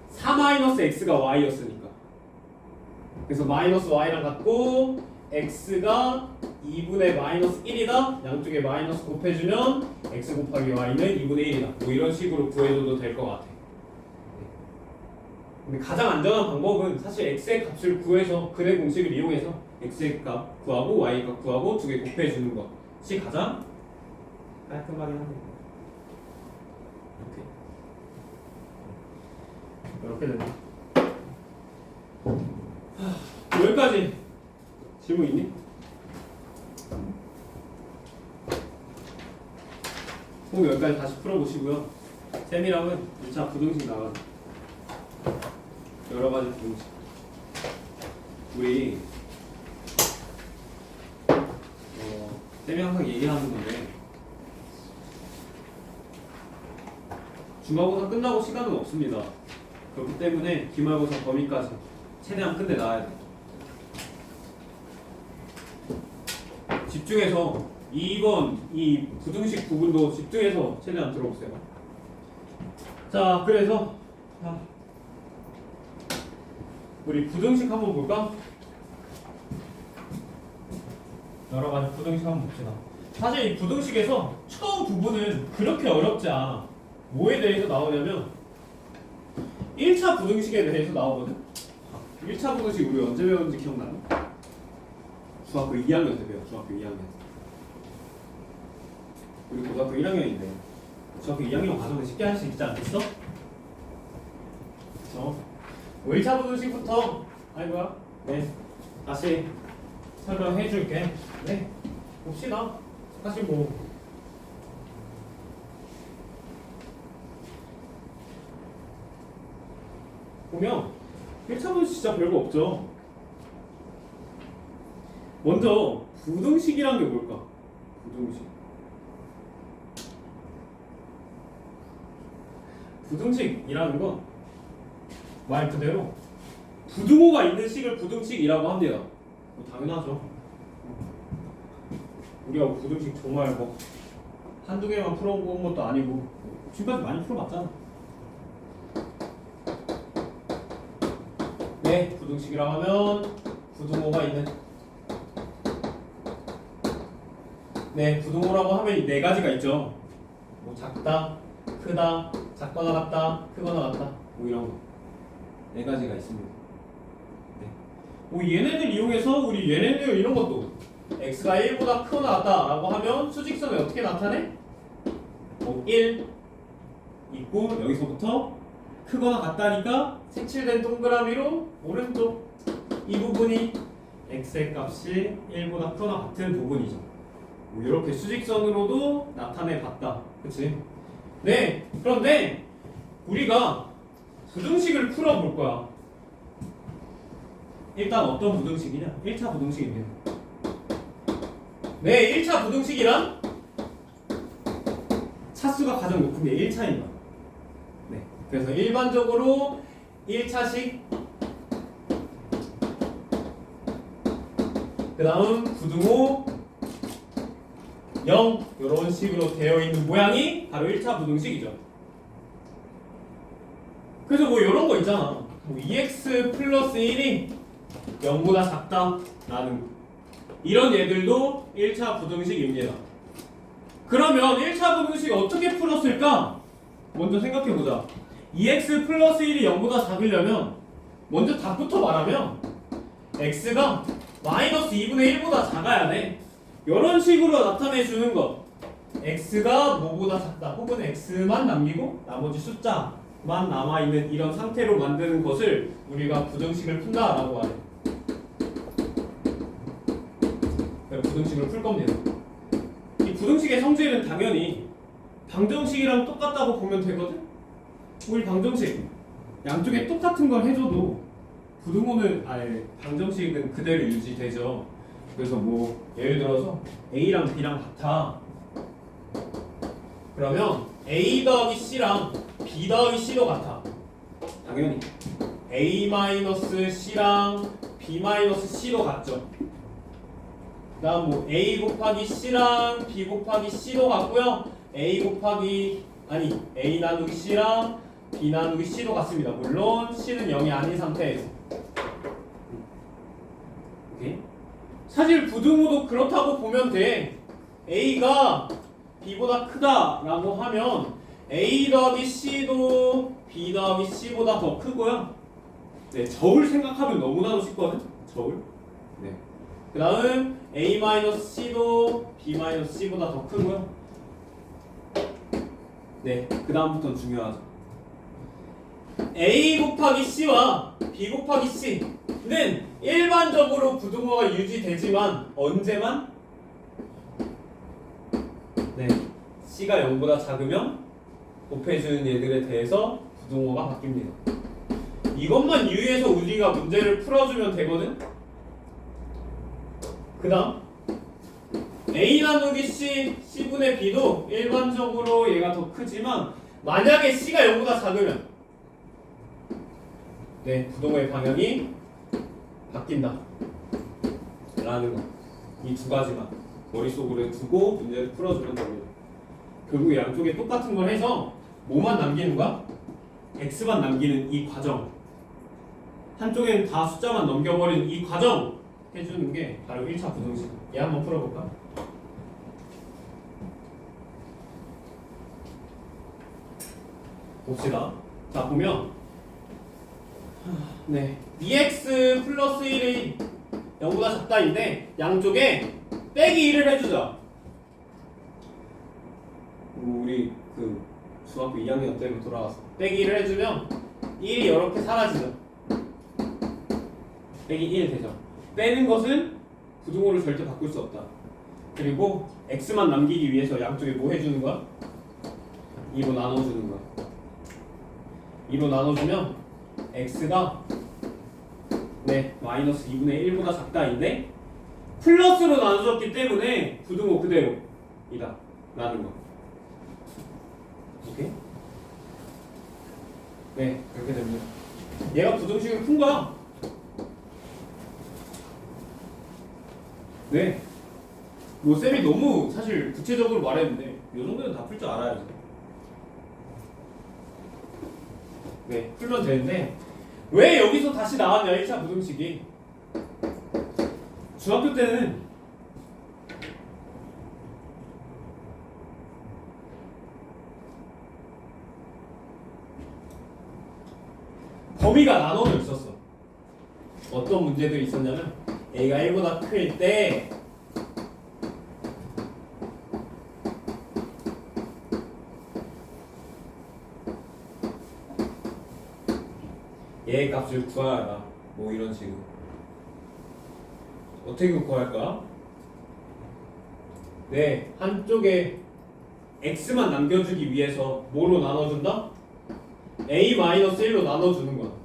4 마이너스 x가 y였으니까. 그래서 마이너스 y랑 같고 x가 2분의 마이너스 1이다. 양쪽에 마이너스 곱해주면 x 곱하기 y는 2분의 1이다. 뭐 이런 식으로 구해줘도 될 것 같아. 근데 가장 안전한 방법은 사실 x의 값을 구해서 근의 공식을 이용해서 x의 값 구하고 y의 값 구하고 두 개 곱해주는 것이 가장 깔끔하긴 합니다. 이렇게 된다. 여기까지 질문 있니? 꼭 여기까지 다시 풀어보시고요. 쌤이랑은 1차 부등식 나가요. 여러 가지 부등식. 우리 쌤이 항상 얘기하는 건데 중간고사 끝나고 시간은 없습니다. 그렇기 때문에 기말고사 범위까지 최대한 끝내놔야 돼. 집중해서 2번 이 부등식 부분도 집중해서 최대한 들어보세요. 자, 그래서 우리 부등식 한번 볼까? 여러 가지 부등식 한번 봅시다. 사실 이 부등식에서 처음 부분은 그렇게 어렵지 않아. 뭐에 대해서 나오냐면 1차 부등식에 대해서 나오거든. 1차 부등식 우리 언제 배웠는지 기억나니? 중학교 2학년 때 배워. 중학교 2학년. 우리 고등학교 1학년인데 중학교 2학년 과정은 쉽게 할 수 있지 않겠어? 그쵸? 1차 부등식부터 아이고야. 네, 다시 설명해 줄게. 네, 봅시다. 사실 뭐 보면 1차 부등식 진짜 별거 없죠. 먼저 부등식이란 게 뭘까? 부등식. 부등식이라는 건 말 그대로 부등호가 있는 식을 부등식이라고 합니다. 뭐 당연하죠. 우리가 부등식 정말 뭐 한두 개만 풀어본 것도 아니고 지금까지 많이 풀어봤잖아. 네, 부등식이라고 하면 부등호가 있는. 네, 부등호라고 하면 네 가지가 있죠. 뭐 작다, 크다, 작거나 같다, 크거나 같다, 뭐 이런 거. 네 가지가 있습니다. 네. 얘네들 이용해서 우리 얘네들 이런 것도 x가 1보다 크거나 같다라고 하면 수직선에 어떻게 나타내? 1 있고 여기서부터 크거나 같다니까 색칠된 동그라미로 오른쪽 이 부분이 x의 값이 1보다 크거나 같은 부분이죠. 이렇게 수직선으로도 나타내 봤다. 그치? 네, 그런데 우리가 부등식을 풀어볼 거야. 일단 어떤 부등식이냐? 1차 부등식입니다. 네, 1차 부등식이란 차수가 가장 높은 게 1차입니다. 네, 그래서 일반적으로 1차식 그 다음 부등호 0 이런 식으로 되어 있는 모양이 바로 1차 부등식이죠. 그래서 뭐 이런 거 있잖아. 뭐 2x 플러스 1이 0보다 작다라는 이런 얘들도 1차 부등식입니다. 그러면 1차 부등식 어떻게 풀었을까? 먼저 생각해보자. 2x 플러스 1이 0보다 작으려면 먼저 답부터 말하면 x가 마이너스 2분의 1보다 작아야 돼. 이런 식으로 나타내주는 것. x가 뭐보다 작다 혹은 x만 남기고 나머지 숫자만 남아있는 이런 상태로 만드는 것을 우리가 부등식을 푼다라고 하래. 부등식을 풀 겁니다. 이 부등식의 성질은 당연히 방정식이랑 똑같다고 보면 되거든? 우리 방정식 양쪽에 똑같은 걸 해줘도 부등호는 방정식은 그대로 유지되죠. 그래서 뭐 예를 들어서 A랑 B랑 같아. 그러면 A 더하기 C랑 B 더하기 C도 같아. 당연히 A-C랑 B-C도 같죠. 그 다음 뭐 A 곱하기 C랑 B 곱하기 C도 같고요. A 나누기 C랑 B 나누기 C도 같습니다. 물론 C는 0이 아닌 상태에서. 오케이? 사실 부등호도 그렇다고 보면 돼. A가 B보다 크다라고 하면 A 더하기 C도 B 더하기 C보다 더 크고요. 네, 저울 생각하면 너무나도 쉽거든. 저울. 네. 그 다음 A-C도 B-C보다 더 크고요. 네, 그 다음부터는 중요하죠. A 곱하기 C와 B 곱하기 C는 일반적으로 부등호가 유지되지만 언제만? 네, C가 0보다 작으면 곱해주는 얘들에 대해서 부등호가 바뀝니다. 이것만 유의해서 우리가 문제를 풀어주면 되거든? 그 다음 A 나누기 C, C분의 B도 일반적으로 얘가 더 크지만 만약에 C가 0보다 작으면 네, 부등호의 방향이 바뀐다 라는 거. 이 두 가지만 머릿속으로 두고 문제를 풀어주면 됩니다. 결국 양쪽에 똑같은 걸 해서 뭐만 남기는 거야? X만 남기는 이 과정. 한쪽엔 다 숫자만 넘겨버리는 이 과정 해주는 게 바로 1차 부등식. 얘 한번 풀어볼까? 봅시다. 자, 보면 네, 2x 플러스 1이 0보다 작다인데 양쪽에 빼기 1을 해주자. 우리 그 중학교 2학년 때로 돌아와서 빼기 1을 해주면 1이 이렇게 사라지죠. 빼기 1 되죠. 빼는 것은 부등호를 절대 바꿀 수 없다. 그리고 x만 남기기 위해서 양쪽에 뭐 해주는 거야? 2로 나눠주는 거야. 2로 나눠주면 x가 네, 마이너스 2분의 1보다 작다인데 플러스로 나눠졌기 때문에 부등호 그대로이다 라는 거. 오케이? 네, 그렇게 됩니다. 얘가 부등식을 푼 거야. 네. 뭐 쌤이 너무 사실 구체적으로 말했는데 이 정도는 다 풀 줄 알아야죠. 네, 풀면 되는데 왜 여기서 다시 나왔냐 1차 부등식이. 중학교 때는 범위가 나눠져 있었어. 어떤 어떤 문제들이 있었냐면 a가 1보다 클 때 얘의 값을 구하라 뭐 이런 식으로. 어떻게 구할까? 네, 한쪽에 x만 남겨주기 위해서 뭐로 나눠준다? a-1로 나눠주는 거야.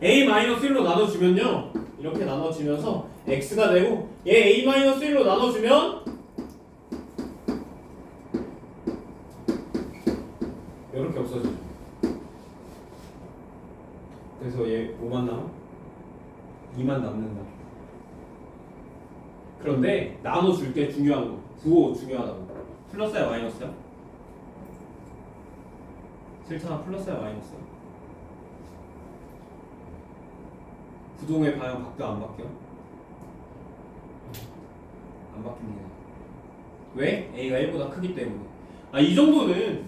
a-1로 나눠주면요 이렇게 나눠지면서 x가 되고 얘 a-1로 나눠주면 이렇게 없어지죠. 그래서 얘 5만 남아? 2만 남는다. 그런데 나눠줄 때 중요한 거 9, 5 중요하다고. 플러스야 마이너스야? 싫잖아. 플러스야 마이너스야? 구동의 방향 바뀌어 안 바뀌어? 안 바뀝니다. 왜? a가 1보다 크기 때문에. 이 정도는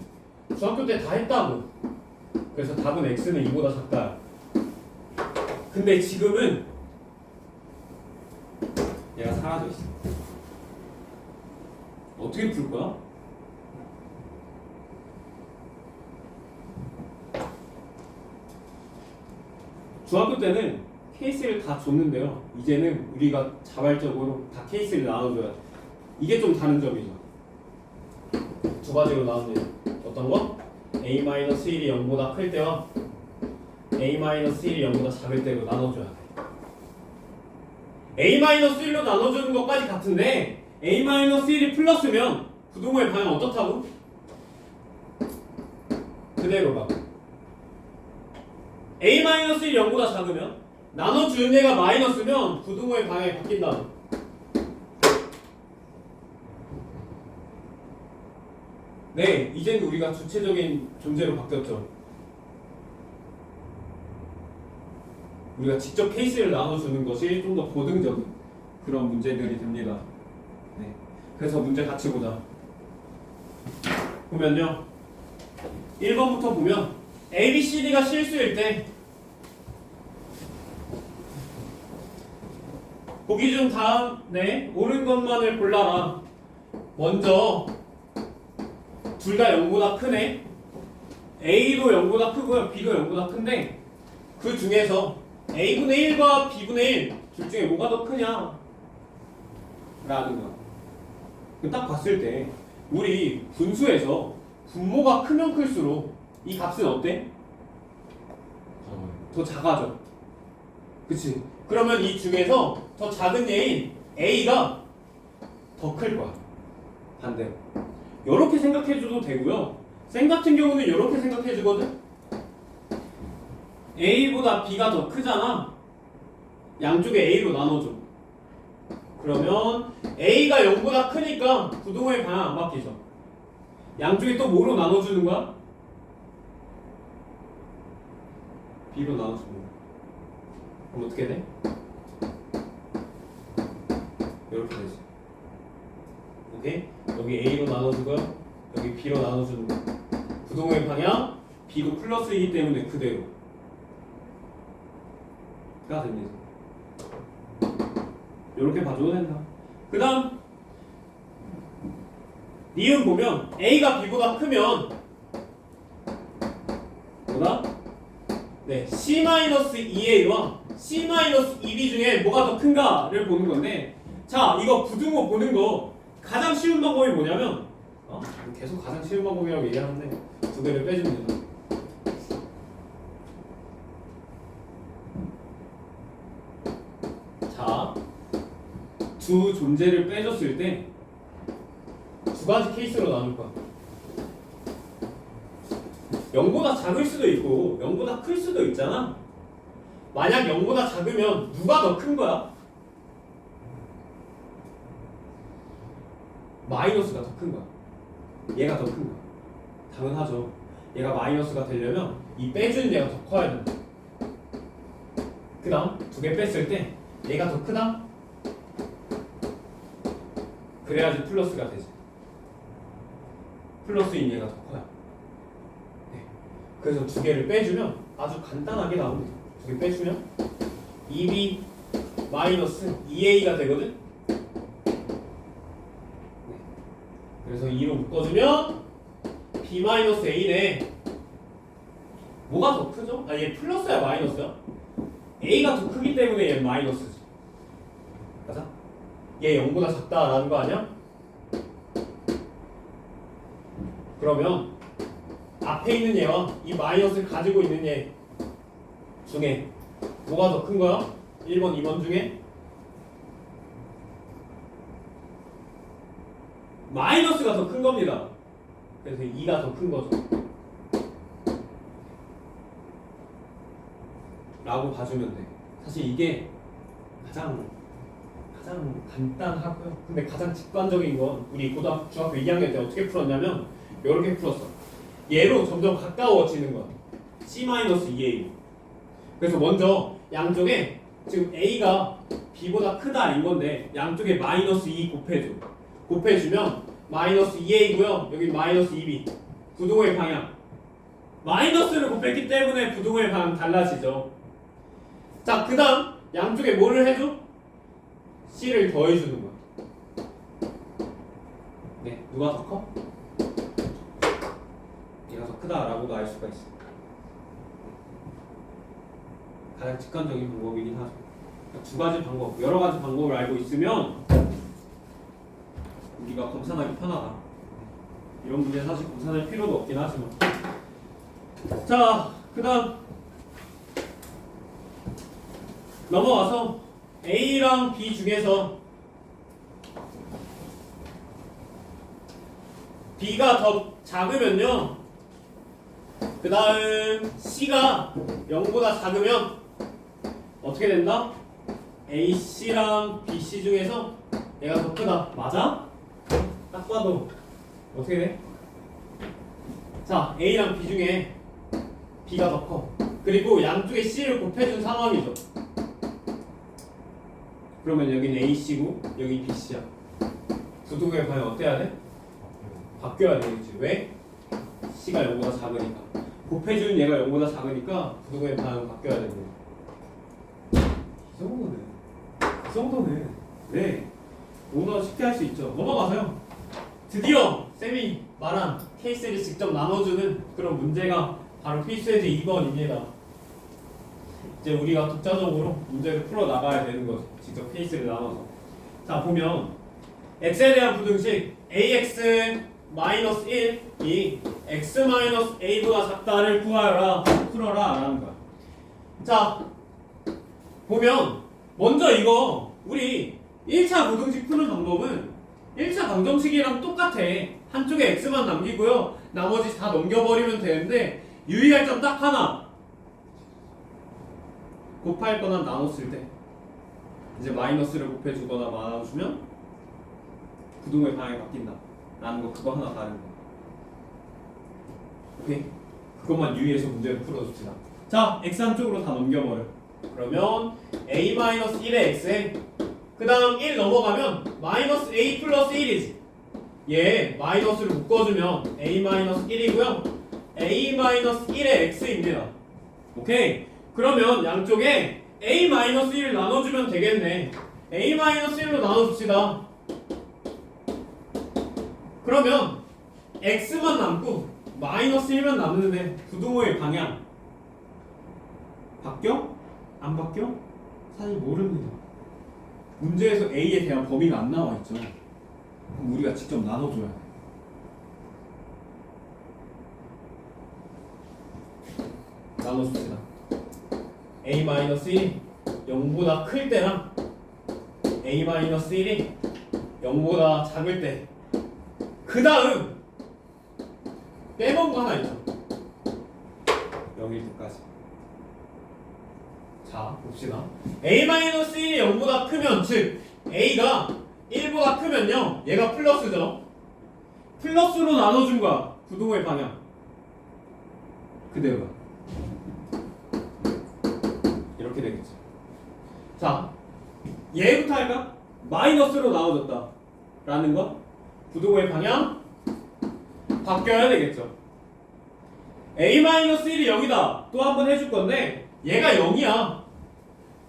중학교 때 다 했다고. 그래서 답은 x는 2보다 작다. 근데 지금은 얘가 사라져 있어. 어떻게 풀 거야? 중학교 때는 케이스를 다 줬는데요. 이제는 우리가 자발적으로 다 케이스를 나눠줘야 돼. 이게 좀 다른 점이죠. 두 가지로 나눕니다. 어떤 거? a-1이 0보다 클 때와 a-1이 0보다 작을 때로 나눠줘야 돼. a-1로 나눠주는 것까지 같은데 a-1이 플러스면 부동호의 방향 어떻다고? 그대로 가. a-1이 0보다 작으면 나눠주는 애가 마이너스면 부동호의 방향이 바뀐다. 네, 이제는 우리가 주체적인 존재로 바뀌었죠. 우리가 직접 케이스를 나눠주는 것이 좀 더 고등적인 그런 문제들이 됩니다. 네. 그래서 문제 같이 보자. 보면요. 1번부터 보면 A, B, C, D가 실수일 때 보기 중 다음에 옳은 것만을 골라라. 먼저 둘 다 0보다 크네. A도 0보다 크고요. B도 0보다 큰데 그 중에서 A분의 1과 B분의 1 둘 중에 뭐가 더 크냐? 라는 거야. 딱 봤을 때 우리 분수에서 분모가 크면 클수록 이 값은 어때? 더 작아져. 그치? 그러면 이 중에서 더 작은 얘인 A가 더 클 거야. 반대로. 이렇게 생각해줘도 되고요. 생 같은 경우는 이렇게 생각해주거든. A보다 B가 더 크잖아. 양쪽에 A로 나눠줘. 그러면 A가 0보다 크니까 부동호의 방향 안 바뀌죠. 양쪽에 또 뭐로 나눠주는 거야? B로 나눠주는 거야. 그럼 어떻게 돼? 이렇게 되지. 오케이? 여기 A로 나눠주고요. 여기 B로 나눠주는 거. 부동호의 방향 B도 플러스이기 때문에 그대로 가 됩니다. 이렇게 봐줘도 된다. 그 다음 니은 보면 A가 B보다 크면 뭐다? 네, C-2A와 C-2B 중에 뭐가 더 큰가를 보는 건데, 자, 이거 부등호 보는 거 가장 쉬운 방법이 뭐냐면 계속 가장 쉬운 방법이라고 얘기하는데 두 개를 빼주면 된다. 자, 두 존재를 빼줬을 때 두 가지 케이스로 나눌 거야. 0보다 작을 수도 있고 0보다 클 수도 있잖아. 만약 0보다 작으면 누가 더 큰 거야? 마이너스가 더 큰 거야. 얘가 더 큰 거야. 당연하죠. 얘가 마이너스가 되려면 이 빼주는 얘가 더 커야 된다. 그 다음 두 개 뺐을 때 얘가 더 크다? 그래야지 플러스가 되지. 플러스인 얘가 더 커요. 네. 그래서 두 개를 빼주면 아주 간단하게 나옵니다. 두 개 빼주면 2b 마이너스 2a가 되거든. 그래서 2로 묶어주면 b 마이너스 a네. 뭐가 더 크죠? 아, 얘 플러스야 마이너스야? a가 더 크기 때문에 얘 마이너스지. 맞아? 얘 0보다 작다라는 거 아니야? 그러면 앞에 있는 얘와 이 마이너스를 가지고 있는 얘 중에 뭐가 더 큰 거야? 1번, 2번 중에 마이너스가 더 큰 겁니다. 그래서 2가 더 큰 거죠. 라고 봐주면 돼. 사실 이게 가장 간단하고요. 근데 가장 직관적인 건 우리 중학교 2학년 때 어떻게 풀었냐면 이렇게 풀었어. 얘로 점점 가까워지는 거야. C-2A. 그래서 먼저 양쪽에 지금 A가 B보다 크다 이건데 양쪽에 마이너스 2 곱해줘. 곱해주면 마이너스 2A고요. 여기 마이너스 2B. 부동호의 방향. 마이너스를 곱했기 때문에 부동호의 방향 달라지죠. 자, 그 다음 양쪽에 뭐를 해줘? C를 더해주는 거야. 네, 누가 더 커? 얘가 더 크다라고도 알 수가 있어. 가장 직관적인 방법이긴 하죠. 그러니까 두 가지 방법, 여러 가지 방법을 알고 있으면 우리가 검산하기 편하다. 이런 문제 사실 검산할 필요도 없긴 하지만. 자, 그 다음 넘어와서 A랑 B 중에서 B가 더 작으면요, 그 다음 C가 0보다 작으면 어떻게 된다? AC랑 BC 중에서 얘가 더 크다. 맞아? 딱 봐도 어떻게 돼? 자, A랑 B 중에 B가 더 커. 그리고 양쪽에 C를 곱해준 상황이죠. 그러면 여기는 AC고 여기 BC야. 부동의 방향 어때야 돼? 바뀌어야 되겠지. 왜? C가 0보다 작으니까. 곱해준 얘가 0보다 작으니까 부동의 방향 바뀌어야 되는 거야. 이 정도는 네, 오너 쉽게 할 수 있죠. 넘어가서요. 드디어 쌤이 말한 케이스를 직접 나눠주는 그런 문제가 바로 필수에서 2번입니다. 이제 우리가 독자적으로 문제를 풀어 나가야 되는 거죠. 직접 케이스를 나눠서. 자, 보면 x에 대한 부등식 ax-1이 x-a보다 작다를 구하여라, 풀어라 라는 거야. 자, 보면 먼저 이거 우리 1차 부등식 푸는 방법은 1차 방정식이랑 똑같아. 한쪽에 x만 남기고요, 나머지 다 넘겨버리면 되는데 유의할 점 딱 하나. 곱할 거나 나눴을 때 이제 마이너스를 곱해주거나 나눠주면 부동의 방향이 바뀐다 라는 거, 그거 하나 다른 거. 오케이? 그것만 유의해서 문제를 풀어줍시다. 자, x 한쪽으로 다 넘겨버려. 그러면 a-1의 x에 그 다음 1 넘어가면 마이너스 a 플러스 1이지. 얘 마이너스를 묶어주면 a-1이고요 a-1의 x입니다. 오케이? 그러면 양쪽에 a-1을 나눠주면 되겠네. a-1로 나눠줍시다. 그러면 x만 남고 마이너스 1만 남는데 부동호의 방향 바뀌어? 안 바뀌어? 사실 모릅니다. 문제에서 a에 대한 범위가 안 나와 있죠. 그럼 우리가 직접 나눠줘야 돼. 나눠줍시다. a-1이 0보다 클 때랑 a-1이 0보다 작을 때, 그 다음 빼먹은 거 하나 있죠. 0일 때까지. 자, 봅시다. a-1이 0보다 크면, 즉 a가 1보다 크면요, 얘가 플러스죠. 플러스로 나눠준 거야. 부동호의 방향 그대로야. 이렇게 되겠지. 자, 얘부터 할까? 마이너스로 나눠졌다 라는 거, 부동호의 방향 바뀌어야 되겠죠. a-1이 0이다 또 한 번 해줄 건데 얘가 0이야.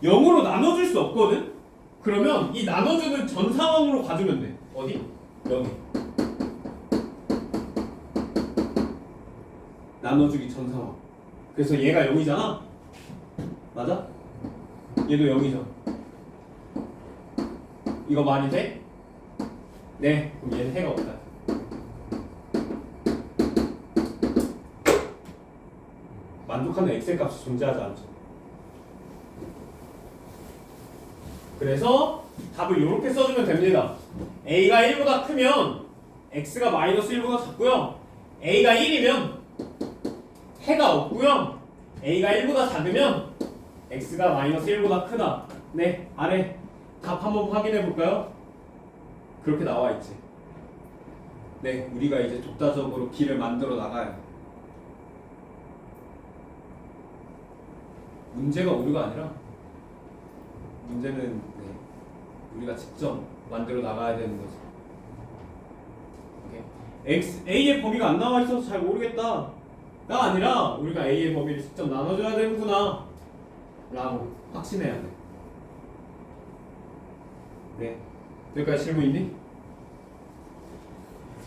0으로 나눠줄 수 없거든? 그러면 이 나눠주는 전 상황으로 가주면 돼. 어디? 여기. 나눠주기 전 상황. 그래서 얘가 0이잖아? 맞아? 얘도 0이죠. 이거 말이 돼? 네. 그럼 얘는 해가 없다. 만족하는 엑셀 값이 존재하지 않죠. 그래서 답을 이렇게 써주면 됩니다. a가 1보다 크면 x가 마이너스 1보다 작고요. a가 1이면 해가 없고요. a가 1보다 작으면 x가 마이너스 1보다 크다. 네, 아래 답 한번 확인해 볼까요? 그렇게 나와 있지. 네, 우리가 이제 독자적으로 길을 만들어 나가야. 문제가 오류가 아니라 문제는 네, 우리가 직접 만들어 나가야 되는 거지. 오케이. A의 범위가 안 나와 있어서 잘 모르겠다. 가 아니라 우리가 A의 범위를 직접 나눠줘야 되는구나 라고 확신해야 돼. 네. 여기까지 질문 있니?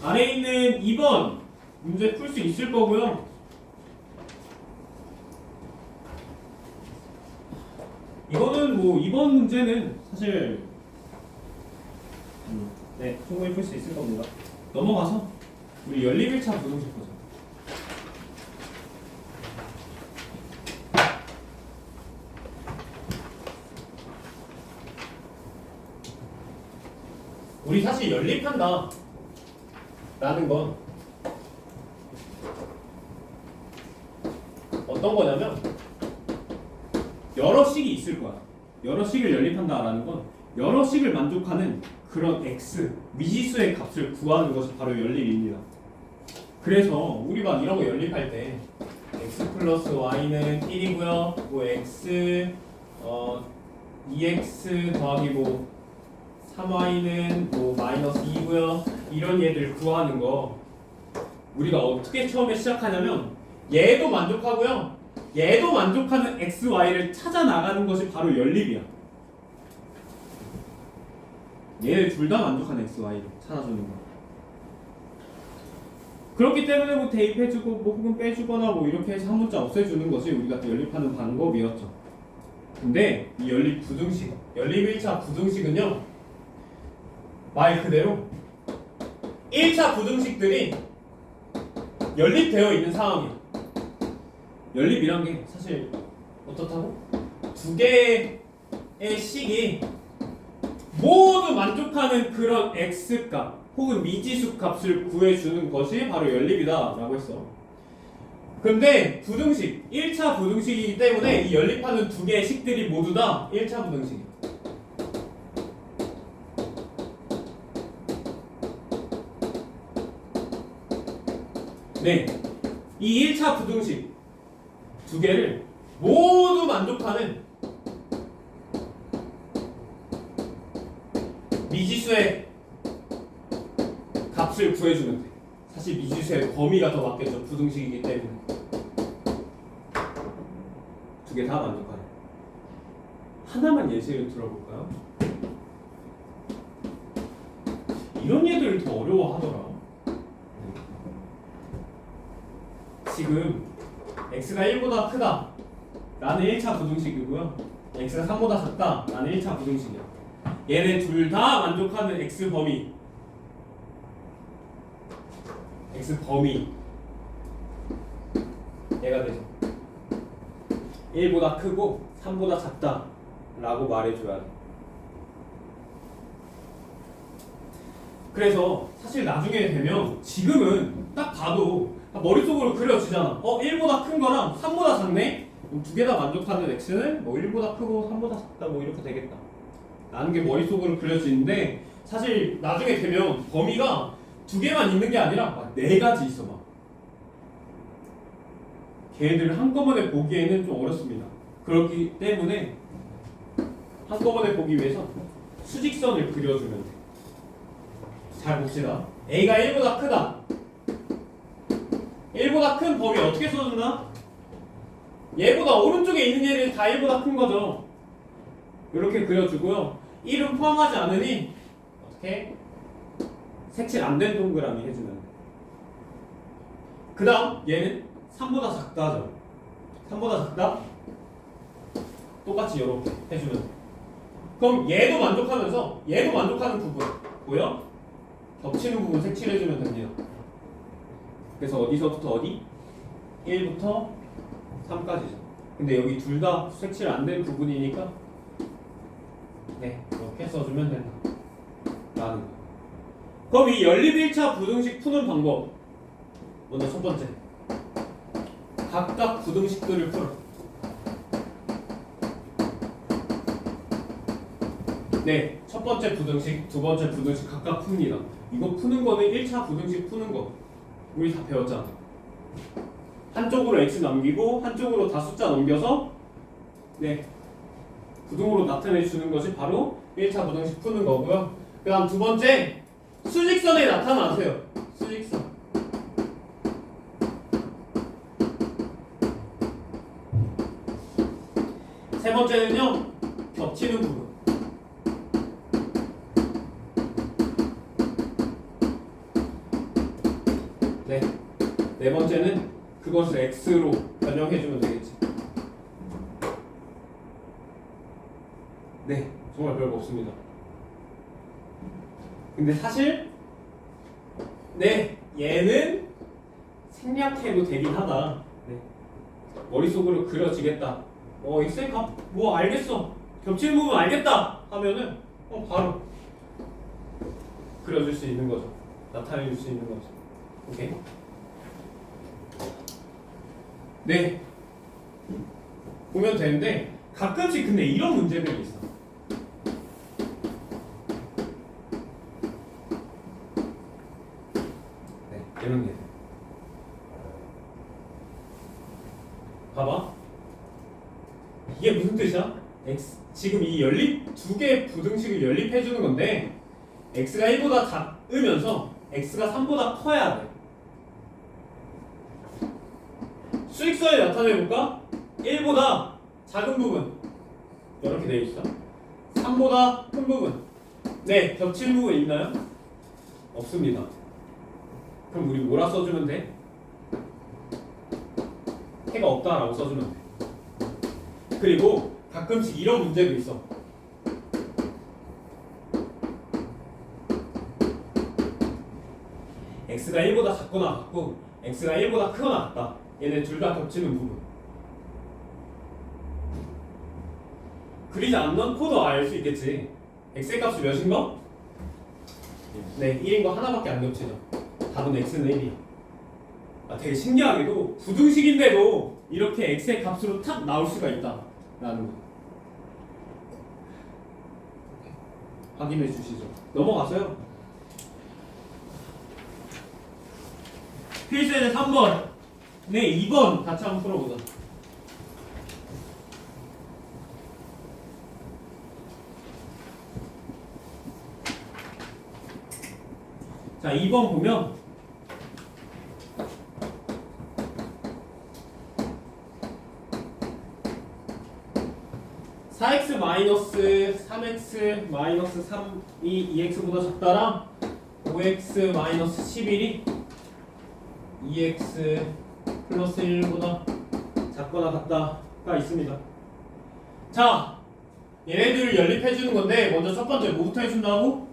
아래에 있는 2번 문제 풀 수 있을 거고요. 이거는 뭐 이번 문제는 사실 네, 충분히 풀 수 있을 겁니다. 넘어가서 우리 연립 1차 부등식 보자. 우리 사실 연립한다 라는 건 어떤 거냐면 여러 식이 있을 거야. 여러 식을 연립한다 라는 건 여러 식을 만족하는 그런 x 미지수의 값을 구하는 것이 바로 연립입니다. 그래서 우리가 이런 거 연립할 때 x 플러스 y는 1이고요 뭐 x 2x 더하기 뭐 3y는 뭐 마이너스 2고요. 이런 얘들 구하는 거 우리가 어떻게 처음에 시작하냐면 얘도 만족하고요. 얘도 만족하는 x, y를 찾아 나가는 것이 바로 연립이야. 얘 둘 다 만족하는 x, y를 찾아주는 거. 그렇기 때문에 뭐 대입해주고 뭐 혹은 빼주거나 뭐 이렇게 해서 한 문자 없애주는 것이 우리가 연립하는 방법이었죠. 근데 이 연립 부등식, 연립 1차 부등식은요 말 그대로 1차 부등식들이 연립되어 있는 상황이에요. 연립이란 게 사실 어떻다고? 두 개의 식이 모두 만족하는 그런 x값 혹은 미지수 값을 구해주는 것이 바로 연립이다 라고 했어. 근데 부등식, 1차 부등식이기 때문에 이 연립하는 두 개의 식들이 모두 다 1차 부등식이야. 네, 이 1차 부등식 두 개를 모두 만족하는 미지수의 값을 구해주면 돼. 사실 미지수의 범위가 더 맞겠죠. 부등식이기 때문에 두 개 다 만족하네. 하나만 예시를 들어볼까요? 이런 얘들을 더 어려워하더라. 지금 x가 1보다 크다 라는 1차 부등식이고요 x가 3보다 작다 라는 1차 부등식이야. 얘네 둘 다 만족하는 x 범위 얘가 되죠. 1보다 크고 3보다 작다 라고 말해줘야 돼. 그래서 사실 나중에 되면 지금은 딱 봐도 머릿속으로 그려지잖아. 1보다 큰 거랑 3보다 작네? 두 개 다 만족하는 x는 뭐 1보다 크고 3보다 작다 뭐 이렇게 되겠다 라는 게 머릿속으로 그려지는데 사실 나중에 되면 범위가 두 개만 있는 게 아니라 막 네 가지 있어 막. 걔네들을 한꺼번에 보기에는 좀 어렵습니다. 그렇기 때문에 한꺼번에 보기 위해서 수직선을 그려주면 돼. 잘 봅시다. a가 1보다 크다. 1보다 큰 범위 어떻게 써주나? 얘보다 오른쪽에 있는 얘를 다 1보다 큰 거죠. 이렇게 그려주고요. 1은 포함하지 않으니 어떻게 색칠 안 된 동그라미 해주면 돼. 그 다음 얘는 3보다 작다 하죠. 3보다 작다? 똑같이 이렇게 해주면 돼. 그럼 얘도 만족하면서 얘도 만족하는 부분 보여? 겹치는 부분 색칠해주면 됩니다. 그래서 어디서부터 어디? 1부터 3까지죠. 근데 여기 둘 다 색칠 안 된 부분이니까 네 이렇게 써주면 된다 라는 거. 그럼 이 연립 1차 부등식 푸는 방법 먼저 첫 번째 각각 부등식들을 풀어. 네, 첫 번째 부등식, 두 번째 부등식 각각 풉니다. 이거 푸는 거는 1차 부등식 푸는 거 우리 다 배웠잖아. 한쪽으로 x 넘기고 한쪽으로 다 숫자 넘겨서 네 부등호로 나타내 주는 것이 바로 1차 부등식 푸는 거고요. 그 다음 두 번째 수직선에 나타나세요. 수직선. 세 번째는요 겹치는 부분. 네 번째는 그것을 x로 변형해주면 되겠지. 네, 정말 별거 없습니다. 근데 사실 네, 얘는 생략해도 되긴 하다. 네. 머릿속으로 그려지겠다. x의 값 뭐 알겠어. 겹치는 부분 알겠다 하면은 바로 그려줄 수 있는 거죠. 나타내줄 수 있는 거죠. 오케이. 네 보면 되는데 가끔씩 근데 이런 문제들이 있어. 네 이런 게 봐봐 이게 무슨 뜻이야? 지금 이 연립 두 개 부등식을 연립해 주는 건데 x가 1보다 작으면서 x가 3보다 커야 돼. 수직선에 나타내볼까? 1보다 작은 부분 이렇게 되어 있어. 3보다 큰 부분 네 겹칠 부분 있나요? 없습니다. 그럼 우리 뭐라 써주면 돼? 해가 없다라고 써주면 돼. 그리고 가끔씩 이런 문제도 있어. x가 1보다 작거나 같고 x가 1보다 크거나 같다. 얘네 둘 다 겹치는 부분. 그리지 않는 코도 알 수 있겠지. x의 값이 몇인 거? 네, 1인 거 하나밖에 안 겹치죠. 답은 x는 1이야. 되게 신기하게도 부등식인데도 이렇게 x의 값으로 탁 나올 수가 있다 라는 거 확인해 주시죠. 넘어가서요. 필수에는 3번 네 2번 같이 한번 풀어보자. 자 2번 보면 4x 마이너스 3x 마이너스 3이 2x보다 작다랑 5x 마이너스 11이 2x 플러스 1보다 작거나 같다가 있습니다. 자, 얘네들을 연립해주는 건데 먼저 첫 번째 뭐부터 해준다고?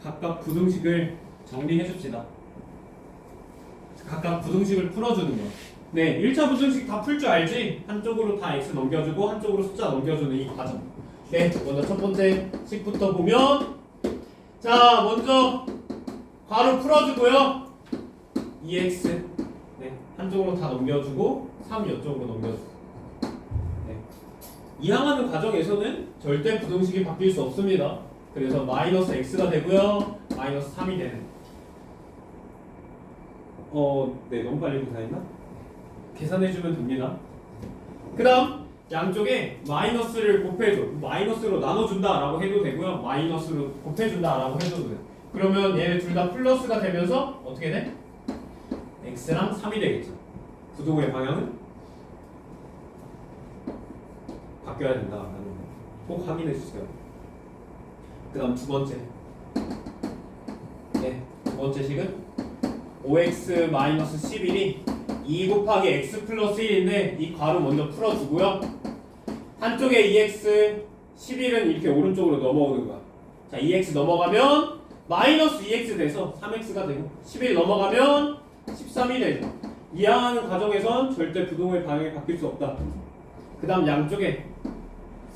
각각 부등식을 정리해줍시다. 각각 부등식을 풀어주는 거. 네, 1차 부등식 다 풀 줄 알지? 한쪽으로 다 x 넘겨주고 한쪽으로 숫자 넘겨주는 이 과정. 네, 먼저 첫 번째 식부터 보면 자, 먼저 괄호 풀어주고요. 2x 네, 한쪽으로 다 넘겨주고 3 이쪽으로 넘겨주고 네. 이항하는 과정에서는 절대 부등식이 바뀔 수 없습니다. 그래서 마이너스 x가 되고요. 마이너스 3이 되는 네, 너무 빨리 계산했나? 계산해주면 됩니다. 그 다음 양쪽에 마이너스를 곱해줘 마이너스로 나눠준다 라고 해도 되고요. 마이너스로 곱해준다 라고 해줘도 돼. 그러면 얘네 둘 다 플러스가 되면서 어떻게 돼? x랑 3이 되겠죠. 부등호의 방향은 바뀌어야 된다라는 거. 꼭 확인해 주세요. 그 다음 두 번째. 네, 두 번째 식은 5x-11이 2 곱하기 x 플러스 1인데 이 괄호 먼저 풀어주고요. 한쪽에 2x 11은 이렇게 오른쪽으로 넘어오는 거야. 자, 2x 넘어가면 마이너스 2x 돼서 3x가 되고 11 넘어가면 13이 되죠. 이항하는 과정에선 절대 부동의 방향이 바뀔 수 없다. 그 다음 양쪽에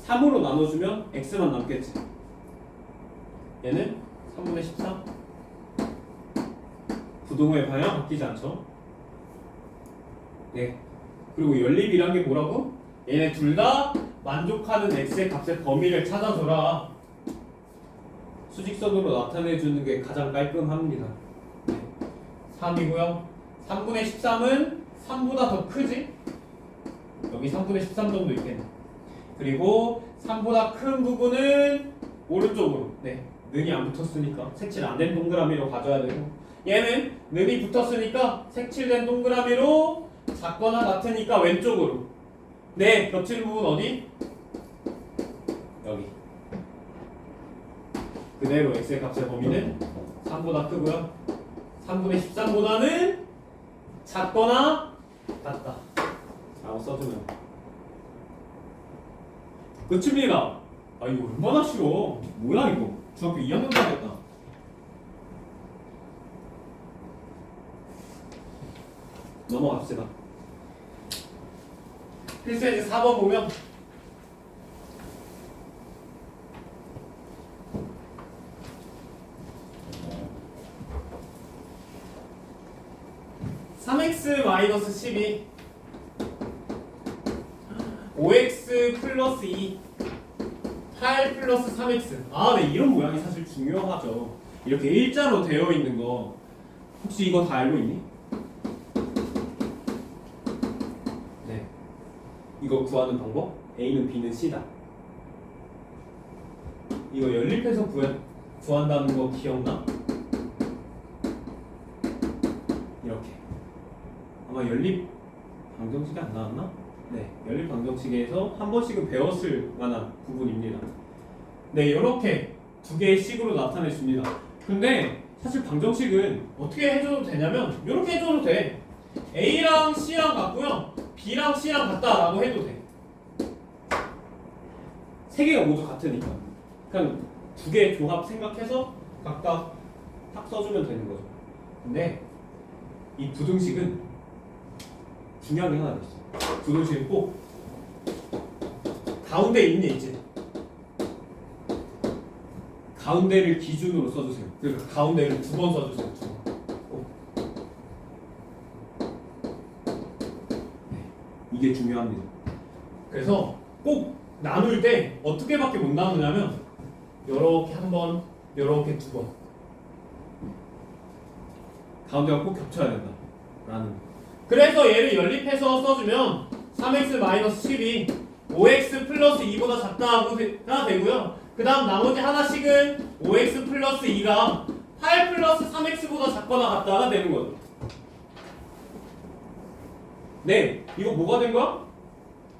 3으로 나눠주면 x만 남겠지. 얘는 3분의 13. 부동의 방향 바뀌지 않죠. 네. 그리고 연립이란 게 뭐라고? 얘네 둘 다 만족하는 x의 값의 범위를 찾아줘라. 수직선으로 나타내주는 게 가장 깔끔합니다. 네. 3이고요. 3분의 13은 3보다 더 크지? 여기 3분의 13 정도 있겠네. 그리고 3보다 큰 부분은 오른쪽으로. 네. 는이 안 붙었으니까 색칠 안 된 동그라미로 가져야 되고, 얘는 는이 붙었으니까 색칠된 동그라미로 작거나 같으니까 왼쪽으로. 네, 겹치는 부분 어디? 여기. 그대로 x의 값의 범위는 3보다 크고요. 3분의 13보다는 작거나 같다 라고 써주면 끝입니다. 아, 이거 얼마나 쉬워. 뭐야 이거. 중학교 2학년 가겠다. 넘어갑시다. 필수에서 4번 보면 3x-12 5x 플러스 2 8 플러스 3x. 아, 네, 이런 모양이 사실 중요하죠. 이렇게 일자로 되어 있는 거 혹시 이거 다 알고 있니? 네, 이거 구하는 방법? A는 B는 C다. 이거 연립해서 구한다는 거 기억나? 이렇게 아마 연립 방정식이 안 나왔나? 네, 연립 방정식에서 한 번씩은 배웠을 만한 부분입니다. 네, 이렇게 두 개의 식으로 나타내 줍니다. 근데 사실 방정식은 어떻게 해줘도 되냐면 이렇게 해줘도 돼. A랑 C랑 같고요, B랑 C랑 같다라고 해도 돼. 세 개가 모두 같으니까 그냥 두 개의 조합 생각해서 각각 딱 써주면 되는 거죠. 근데 이 부등식은 중요한 게 하나 있어. 부등식은 꼭 가운데 있는 있지. 가운데를 기준으로 써주세요. 그러니까 가운데를 2번 써주세요. 2번. 네, 이게 중요합니다. 그래서 꼭 나눌 때 어떻게밖에 못 나누냐면 요렇게 한 번, 요렇게 2번. 가운데가 꼭 겹쳐야 된다 라는 거. 그래서 얘를 연립해서 써주면 3x-12 5x 플러스 2보다 작다가 되고요. 그 다음 나머지 하나씩은 5x 플러스 2가 8 플러스 3x보다 작거나 같다가 되는 거죠. 네, 이거 뭐가 된 거야?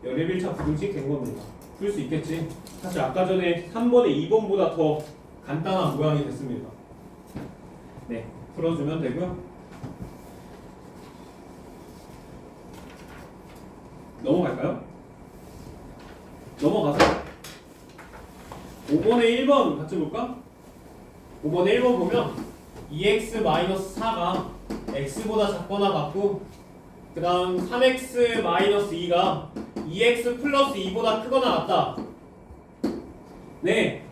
연립 1차 부등식 된 겁니다. 풀 수 있겠지. 사실 아까 전에 3번에 2번보다 더 간단한 모양이 됐습니다. 네, 풀어주면 되고요. 넘어갈까요? 넘어가서 5번에 1번 같이 볼까? 5번에 1번 보면 2x-4가 x보다 작거나 같고, 그 다음 3x-2가 2x 플러스 2보다 크거나 같다. 네,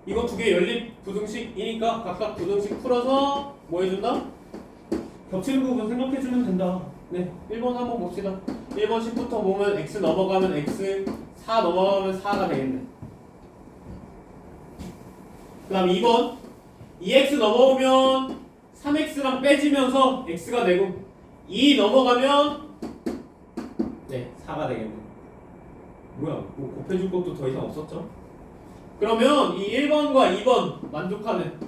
이거 두 개 연립 부등식이니까 각각 부등식 풀어서 뭐 해준다? 겹치는 부분 생각해주면 된다. 네, 1번 한번 봅시다. 1번 10부터 보면 x 넘어가면 x, 4 넘어가면 4가 되겠네. 그 다음 2번 2x 넘어오면 3x랑 빼지면서 x가 되고, 2 넘어가면 네, 4가 되겠네. 뭐야, 뭐 곱해줄 것도 더 이상 없었죠? 그러면 이 1번과 2번 만족하는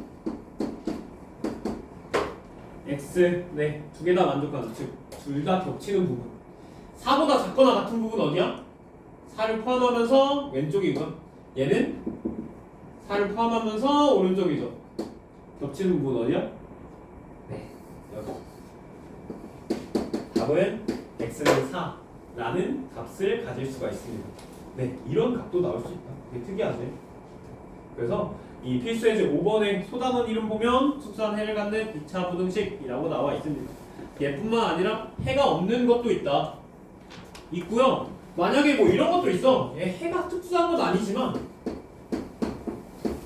x, 네, 두 개 다 만족하는, 즉 둘 다 겹치는 부분, 4보다 작거나 같은 부분 어디야? 4를 포함하면서 왼쪽이고요. 얘는 4를 포함하면서 오른쪽이죠. 겹치는 부분 어디야? 네, 여기. 답은 x는 4라는 값을 가질 수가 있습니다. 네, 이런 값도 나올 수 있다. 되게 특이하지? 그래서 이 필수예제 5번의 소단원 이름 보면 특수한 해를 갖는 2차 부등식이라고 나와 있습니다. 얘뿐만 아니라 해가 없는 것도 있다. 있고요. 만약에 뭐 이런 것도 있어. 얘 해가 특수한 건 아니지만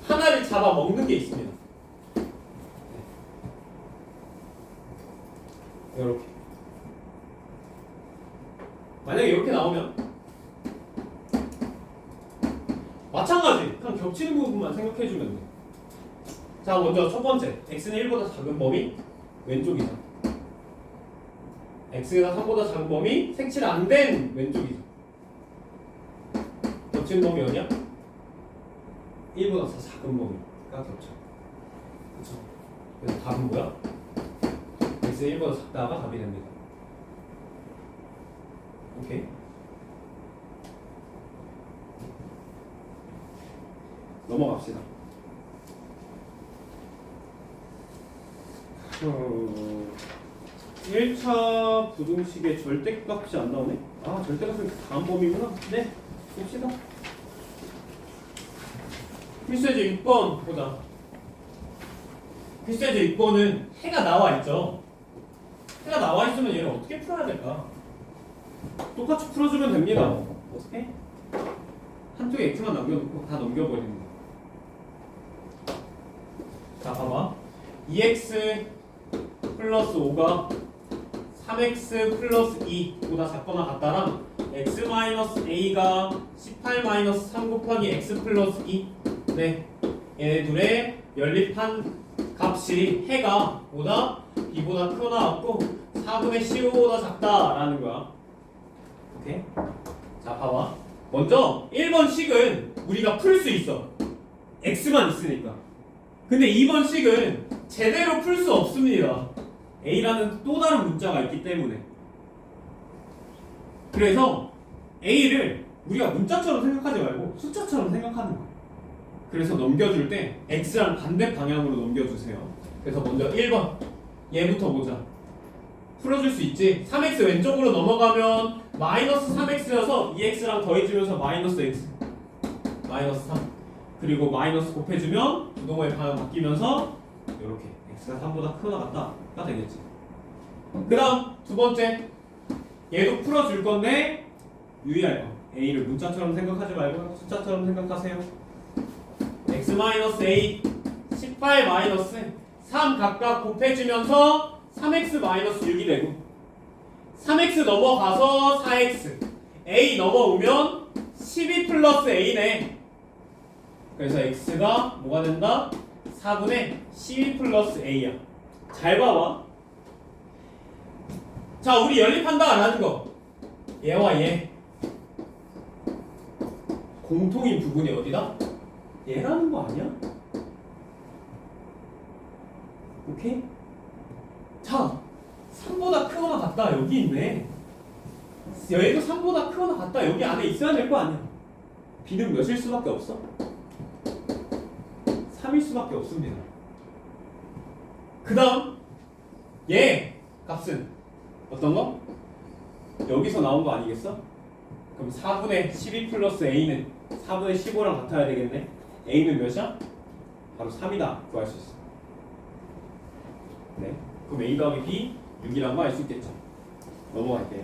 하나를 잡아 먹는 게 있습니다. 이렇게. 만약에 이렇게 나오면 마찬가지. 그냥 겹치는 부분만 생각해주면 돼. 자, 먼저 첫 번째. x는 1보다 작은 범위 왼쪽이죠. x가 3보다 작은 범위 색칠 안 된 왼쪽이죠. 겹치는 범위 어디야? 1보다 더 작은 범위가 겹쳐. 그쵸? 그래서 답은 뭐야? x는 1보다 작다가 답이 됩니다. 오케이. 넘어갑시다. 1차 부등식의 절대값이 안 나오네? 아, 절대값은 다음 범위구나. 네, 봅시다. 필수예제 6번 보자. 필수예제 6번은 해가 나와 있죠. 해가 나와 있으면 얘를 어떻게 풀어야 될까? 똑같이 풀어주면 됩니다. 어떻게? 한쪽에 x만 남겨놓고 다 넘겨버리는 거. 자, 봐봐. 2x 플러스 5가 3x 플러스 2보다 작거나 같다랑 x 마이너스 a가 18 마이너스 3 곱하기 x 플러스 2. 네, 얘네 둘의 연립한 값이 해가 보다 b보다 크거나 같고 4분의 15보다 작다라는 거야. 오케이? 자, 봐봐. 먼저 1번 식은 우리가 풀 수 있어. x만 있으니까. 근데 2번 식은 제대로 풀 수 없습니다. a라는 또 다른 문자가 있기 때문에. 그래서 a를 우리가 문자처럼 생각하지 말고 숫자처럼 생각하는 거야. 그래서 넘겨줄 때 x랑 반대 방향으로 넘겨주세요. 그래서 먼저 1번 얘부터 보자. 풀어줄 수 있지. 3x 왼쪽으로 넘어가면 마이너스 3x여서 2x랑 더해주면서 마이너스 x 마이너스 3 그리고 마이너스 곱해주면 부동호의 방향 바뀌면서 이렇게 x가 3보다 크거나 같다가 되겠지. 그 다음 두 번째 얘도 풀어줄 건데 유의할 거. a를 문자처럼 생각하지 말고 숫자처럼 생각하세요. x-a 18-3 각각 곱해주면서 3x-6이 되고 3x 넘어가서 4x a 넘어오면 12 플러스 a네. 그래서 x가 뭐가 된다? 4분의 12 플러스 a야. 잘 봐봐. 자, 우리 연립한다 안 하는 거. 얘와 얘 공통인 부분이 어디다? 얘라는 거 아니야? 오케이? 자, 3보다 크거나 같다 여기 있네. 얘도 3보다 크거나 같다 여기 안에 있어야 될 거 아니야. b는 몇일 수밖에 없어? 3일 수밖에 없습니다. 그 다음 얘 값은 어떤 거? 여기서 나온 거 아니겠어? 그럼 4분의 12 플러스 a는 4분의 15랑 같아야 되겠네. a는 몇이야? 바로 3이다 구할 수 있어. 네. 그럼 a 더하기 b 6이란 거 알 수 있겠죠. 넘어갈게.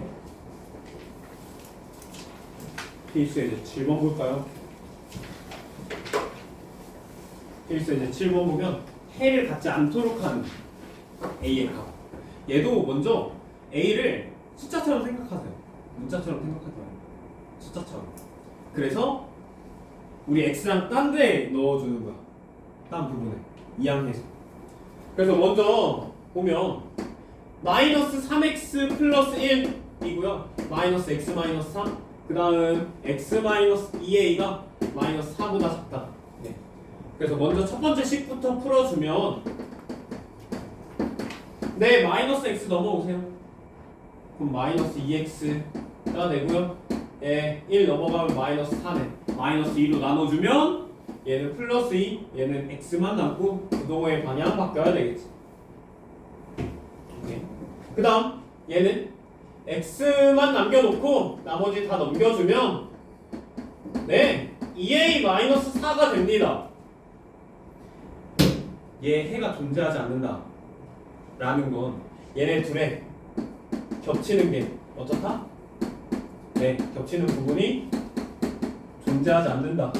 필수예제 7번 볼까요? 필수예제 7번 보면 해를 갖지 않도록 하는 a의 값. 얘도 먼저 a를 숫자처럼 생각하세요. 문자처럼 생각하지 말고 숫자처럼. 그래서 우리 x랑 딴 데에 넣어주는 거야. 딴 부분에 이항해서. 그래서 먼저 보면 마이너스 3x 플러스 1이고요. 마이너스 x 마이너스 3. 그 다음 x 마이너스 2a가 마이너스 4보다 작다. 네. 그래서 먼저 첫 번째 식부터 풀어주면 네, 마이너스 x 넘어오세요. 그럼 마이너스 2x가 되고요. 얘 1 넘어가면 마이너스 4네. 마이너스 2로 나눠주면 얘는 플러스 2, 얘는 x만 남고 부동호의 방향 바뀌어야 되겠지. 오케이. 그 다음 얘는 x만 남겨놓고 나머지 다 넘겨주면 네 2a-4가 됩니다. 얘 해가 존재하지 않는다 라는 건 얘네 둘의 겹치는 게 어떻다? 네, 겹치는 부분이 존재하지 않는다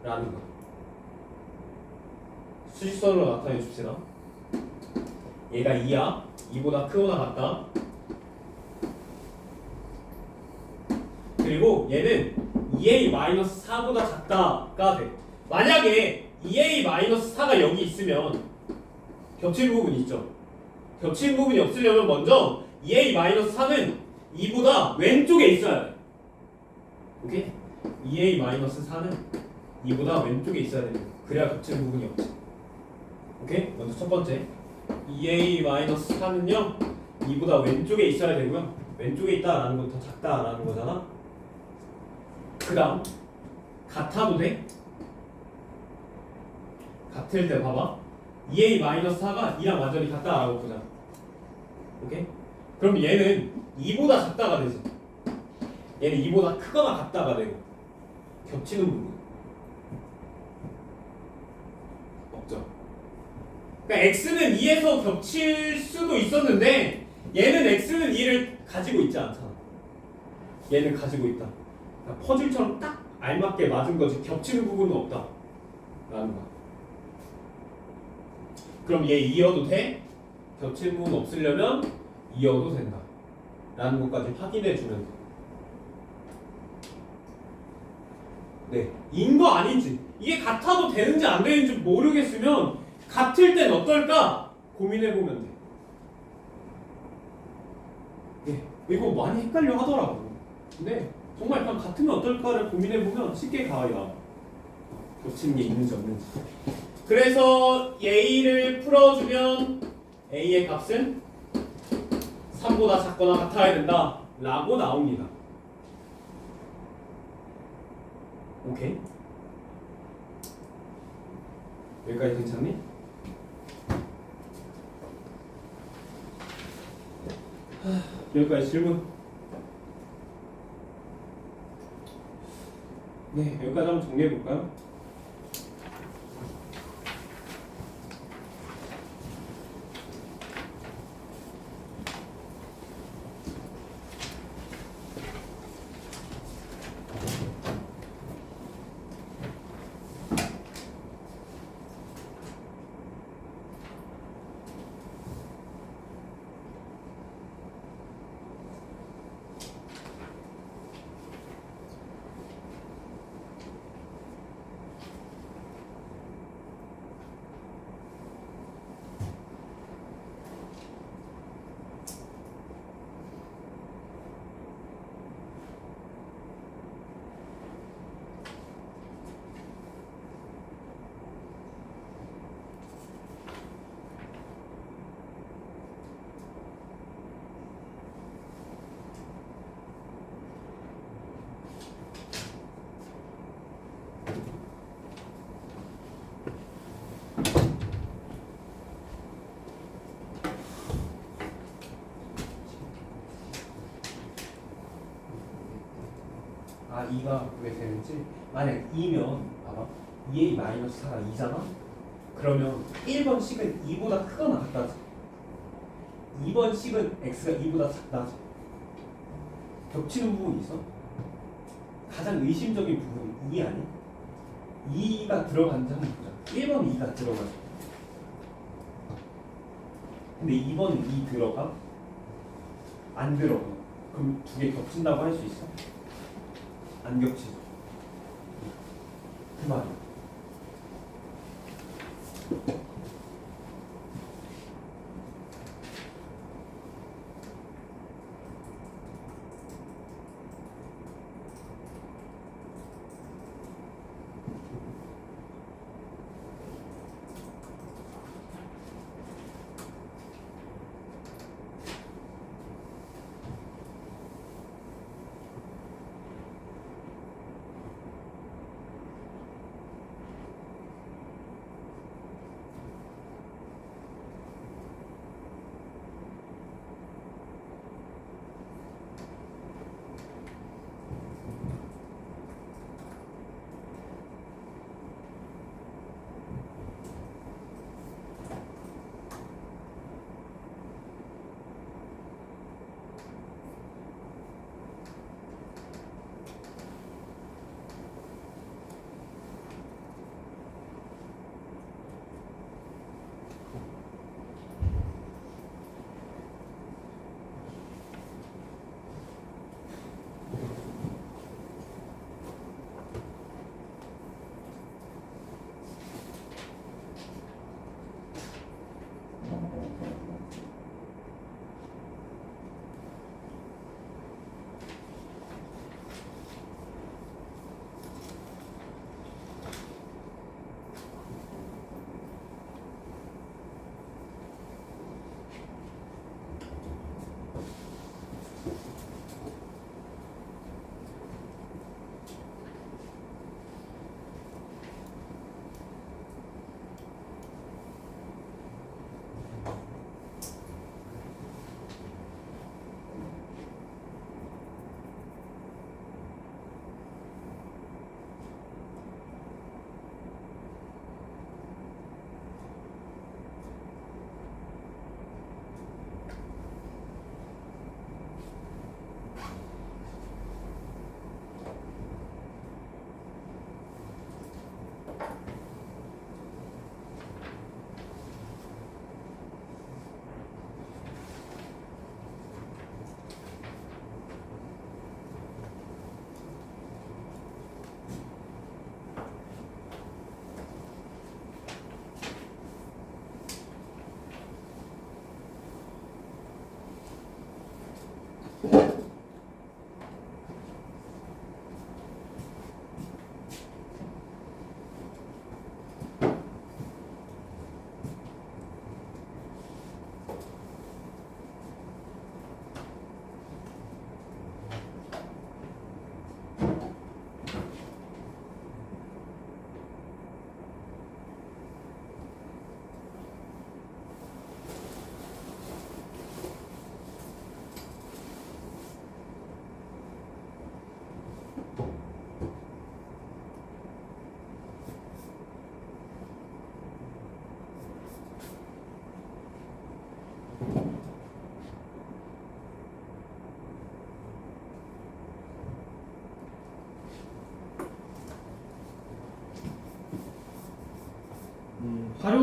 라는 거. 수직선으로 나타내 줍시다. 얘가 2야. 2보다 크거나 같다. 그리고 얘는 2a-4보다 작다가 돼. 만약에 2a-4가 여기 있으면 겹치는 부분이 있죠. 겹치는 부분이 없으려면 먼저 2a-4는 2보다 왼쪽에 있어야 돼. 오케이? 2a-4는 2보다 왼쪽에 있어야 됩니다. 그래야 겹치는 부분이 없지. 오케이? 먼저 첫 번째 2a-4는요 2보다 왼쪽에 있어야 되고요. 왼쪽에 있다라는 건 더 작다라는 거잖아. 그 다음 같아도 돼? 같을 때 봐봐 2a-4가 2랑 완전히 같다라고 보자. 오케이? 그럼 얘는 2보다 작다가 되지. 얘는 2보다 크거나 같다가 되고 겹치는 부분 없죠. 그러니까 x는 2에서 겹칠 수도 있었는데 얘는 x는 2를 가지고 있지 않잖아. 얘는 가지고 있다. 그러니까 퍼즐처럼 딱 알맞게 맞은 거지 겹치는 부분은 없다 라는 거야. 그럼 얘 2여도 돼? 겹치는 부분 없으려면 2여도 된다 라는 것까지 확인해 주면 돼. 네, 인 거 아닌지 이게 같아도 되는지 안 되는지 모르겠으면 같을 땐 어떨까 고민해 보면 돼. 네, 이거 많이 헷갈려 하더라고. 근데 정말 그냥 같으면 어떨까를 고민해 보면 쉽게 가야 겹치는 게 있는지 없는지. 그래서 a를 풀어주면 a의 값은 3보다 작거나 같아야 된다 라고 나옵니다. 오케이? 여기까지 괜찮니? 여기까지 질문. 네, 여기까지 한번 정리해 볼까요? 아 2가 왜 되는지 만약 2면 봐봐 2a-4가 2잖아? 그러면 1번 식은 2보다 크거나 같다지 2번 식은 x가 2보다 작다지 겹치는 부분이 있어? 가장 의심적인 부분이 2 아니야? 2가 들어간지 한번 보자. 1번은 2가 들어가지 근데 2번은 2 들어가? 안 들어가. 그럼 두 개 겹친다고 할 수 있어? 안 겹치죠. 그 말이야.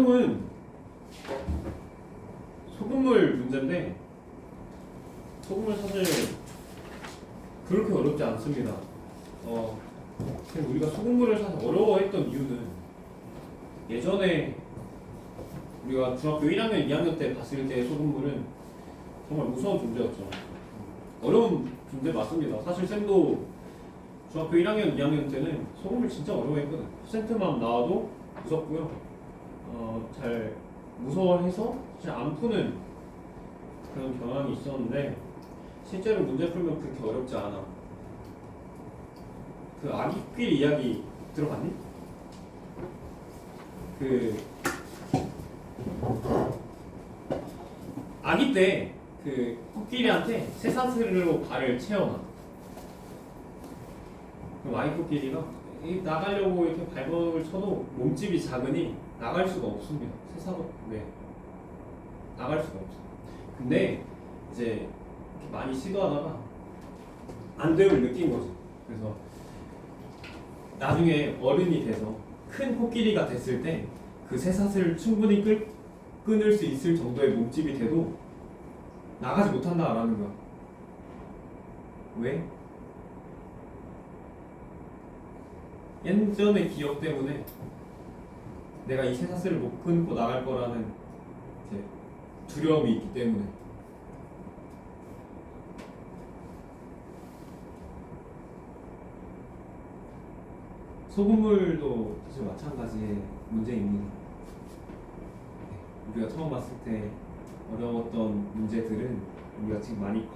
내용은 소금물 문제인데 소금물 사실 그렇게 어렵지 않습니다. 그냥 우리가 소금물을 사실 어려워했던 이유는 예전에 우리가 중학교 1학년, 2학년 때 봤을 때 소금물은 정말 무서운 존재였죠. 어려운 존재 맞습니다. 사실 쌤도 중학교 1학년, 2학년 때는 소금물 진짜 어려워했거든. 퍼센트만 나와도 무섭고요. 잘 무서워해서 사실 안 푸는 그런 경향이 있었는데 실제로 문제 풀면 그렇게 어렵지 않아. 그 아기 코끼리 이야기 들어봤니? 그 아기 때 그 코끼리한테 쇠사슬로 발을 채워놔. 그럼 아기 코끼리가 나가려고 이렇게 발버둥을 쳐도 몸집이 작으니 나갈 수가 없습니다. 네. 나갈 수가 없어. 근데 이제 이렇게 많이 시도하다가 안 됨을 느낀 거지. 그래서 나중에 어른이 돼서 큰 코끼리가 됐을 때 그 쇠사슬을 충분히 끊을 수 있을 정도의 몸집이 돼도 나가지 못한다라는 거야. 왜? 예전의 기억 때문에 내가 이 쇠사슬을 못 끊고 나갈 거라는 이제 두려움이 있기 때문에. 소금물도 사실 마찬가지의 문제입니다. 우리가 처음 봤을 때 어려웠던 문제들은 우리가 지금 많이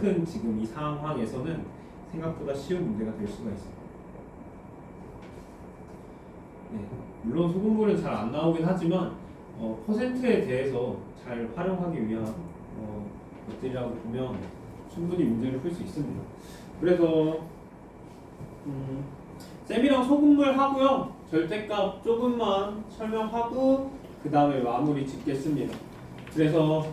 큰 지금 이 상황에서는 생각보다 쉬운 문제가 될 수가 있어요. 네, 물론 소금물은 잘 안 나오긴 하지만 퍼센트에 대해서 잘 활용하기 위한 것들이라고 보면 충분히 문제를 풀 수 있습니다. 그래서 쌤이랑 소금물 하고요. 절대값 조금만 설명하고 그 다음에 마무리 짓겠습니다. 그래서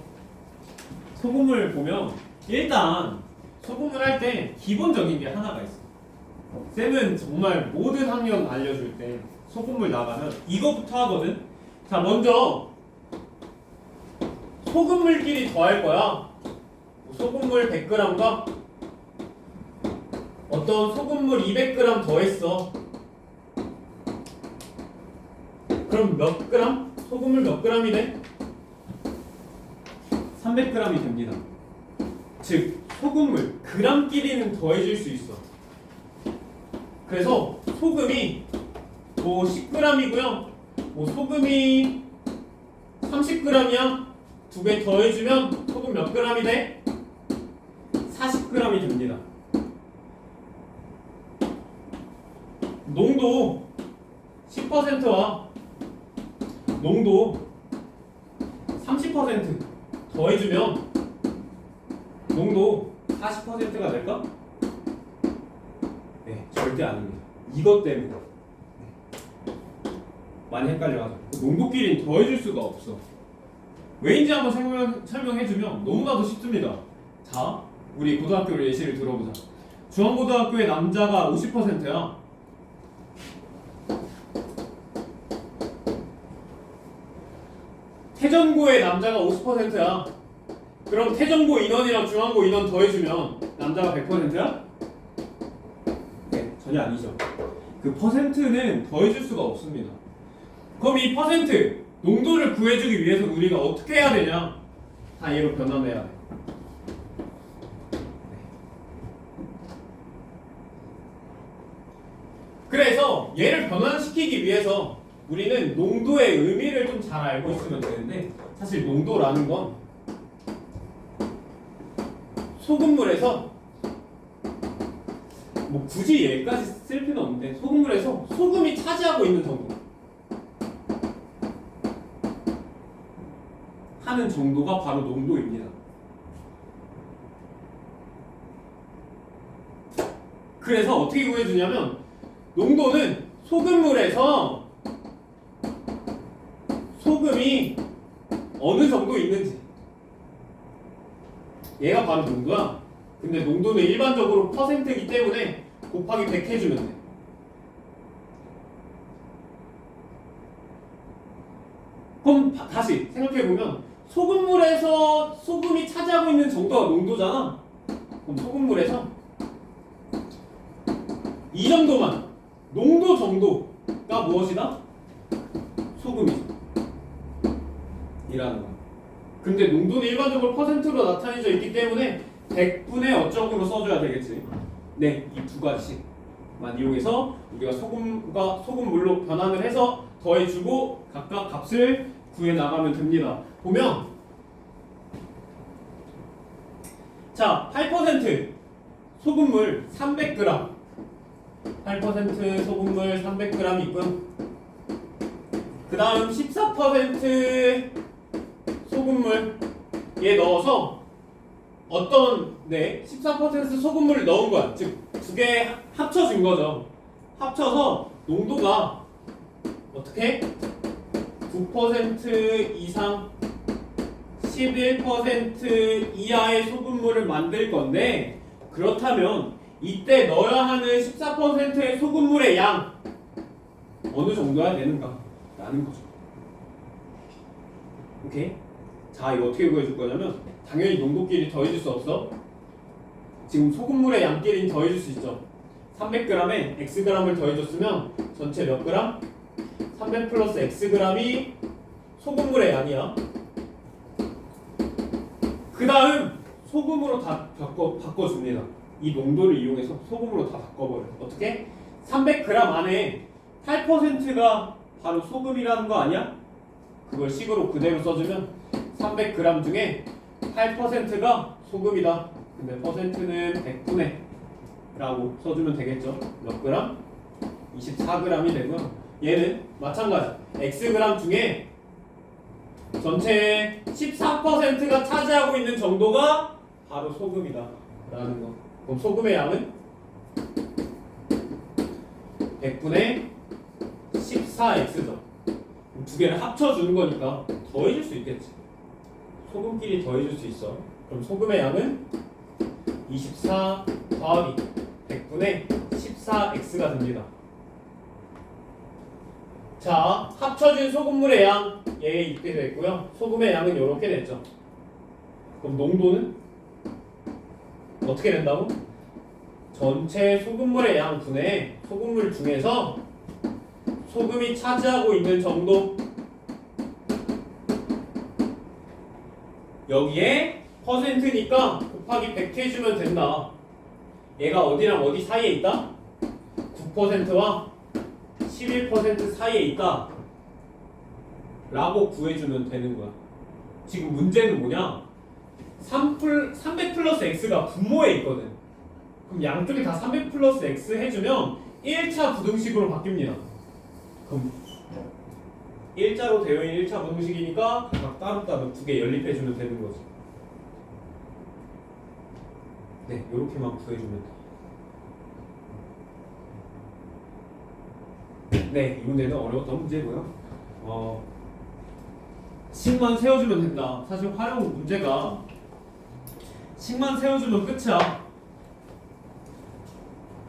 소금물 보면 일단 소금물 할 때 기본적인 게 하나가 있어. 쌤은 정말 모든 학년 알려줄 때 소금물 나가면 이거부터 하거든. 자, 먼저 소금물끼리 더할 거야. 소금물 100g과 어떤 소금물 200g 더했어. 그럼 몇 그램? 소금물 몇 g이 돼? 300g이 됩니다. 즉 소금물 g끼리는 더해질 수 있어. 그래서 소금이 10g이고요. 소금이 30g이야. 두 개 더해주면 소금 몇 g이 돼? 40g이 됩니다. 농도 10%와 농도 30% 더해주면 농도 40%가 될까? 네, 절대 아닙니다. 이것 때문에 많이 헷갈려가지고 농도끼리는 더해줄 수가 없어. 왜인지 한번 설명해주면 너무나도 쉽습니다. 자, 우리 고등학교 예시를 들어보자. 중앙고등학교의 남자가 50%야. 태전고의 남자가 50%야. 그럼 태전고 인원이랑 중앙고 인원 더해주면 남자가 100%야? 네, 전혀 아니죠. 그 퍼센트는 더해줄 수가 없습니다. 그럼 이 퍼센트 농도를 구해주기 위해서 우리가 어떻게 해야 되냐? 다 얘로 변환해야 돼. 그래서 얘를 변환시키기 위해서 우리는 농도의 의미를 좀 잘 알고 있으면 되는데, 사실 농도라는 건 소금물에서 굳이 얘까지 쓸 필요는 없는데 소금물에서 소금이 차지하고 있는 정도 하는 정도가 바로 농도입니다. 그래서 어떻게 구해주냐면 농도는 소금물에서 소금이 어느 정도 있는지, 얘가 바로 농도야. 근데 농도는 일반적으로 퍼센트이기 때문에 곱하기 100 해주면 돼. 그럼 다시 생각해보면 소금물에서 소금이 차지하고 있는 정도가 농도잖아. 그럼 소금물에서 이 정도만 농도 정도가 무엇이다? 소금이죠. 이라는 거야. 근데 농도는 일반적으로 퍼센트로 나타내져 있기 때문에 100분의 어쩌고로 써줘야 되겠지. 네, 이 두 가지씩만 이용해서 우리가 소금물로 변환을 해서 더해주고 각각 값을 구해 나가면 됩니다. 보면 자, 8% 소금물 300g 8% 소금물 300g 있고요. 그 다음 14% 소금물에 넣어서 어떤 14% 소금물을 넣은 거야. 즉 두 개 합쳐진 거죠. 합쳐서 농도가 어떻게 9% 이상 11% 이하의 소금물을 만들 건데, 그렇다면 이때 넣어야 하는 14%의 소금물의 양 어느 정도야 되는가 라는 거죠. 오케이? 자, 이거 어떻게 구해줄 거냐면 당연히 농도끼리 더해줄 수 없어. 지금 소금물의 양끼리는 더해줄 수 있죠. 300g에 xg을 더해줬으면 전체 몇 그램? 300 플러스 xg이 소금물의 양이야. 그 다음 소금으로 다 바꿔줍니다. 이 농도를 이용해서 소금으로 다 바꿔버려. 어떻게? 300g 안에 8%가 바로 소금이라는 거 아니야? 그걸 식으로 그대로 써주면 300g 중에 8%가 소금이다. 근데 퍼센트는 100분의 라고 써주면 되겠죠. 몇 그램? 24g이 되고요. 얘는 마찬가지. xg 중에 전체의 14%가 차지하고 있는 정도가 바로 소금이다 라는 거. 그럼 소금의 양은 100분의 14x죠. 두 개를 합쳐주는 거니까 더해줄 수 있겠지. 소금끼리 더해줄 수 있어. 그럼 소금의 양은 24 더하기 100분의 14x가 됩니다. 자, 합쳐진 소금물의 양 얘 이렇게 됐고요. 소금의 양은 이렇게 됐죠. 그럼 농도는 어떻게 된다고? 전체 소금물의 양 분의 소금물 중에서 소금이 차지하고 있는 정도, 여기에 퍼센트니까 곱하기 100 해주면 된다. 얘가 어디랑 어디 사이에 있다? 9%와 11% 사이에 있다 라고 구해주면 되는 거야. 지금 문제는 뭐냐? 300 플러스 x가 분모에 있거든. 그럼 양쪽에 다 300 플러스 x 해주면 1차 부등식으로 바뀝니다. 그럼 1자로 되어 있는 1차 부등식이니까 각 따로따로 두 개 연립해주면 되는 거지. 네, 이렇게만 구해주면 돼. 네, 이 문제는 어려웠던 문제고요. 식만 세워주면 된다. 사실 활용 문제가 식만 세워주면 끝이야.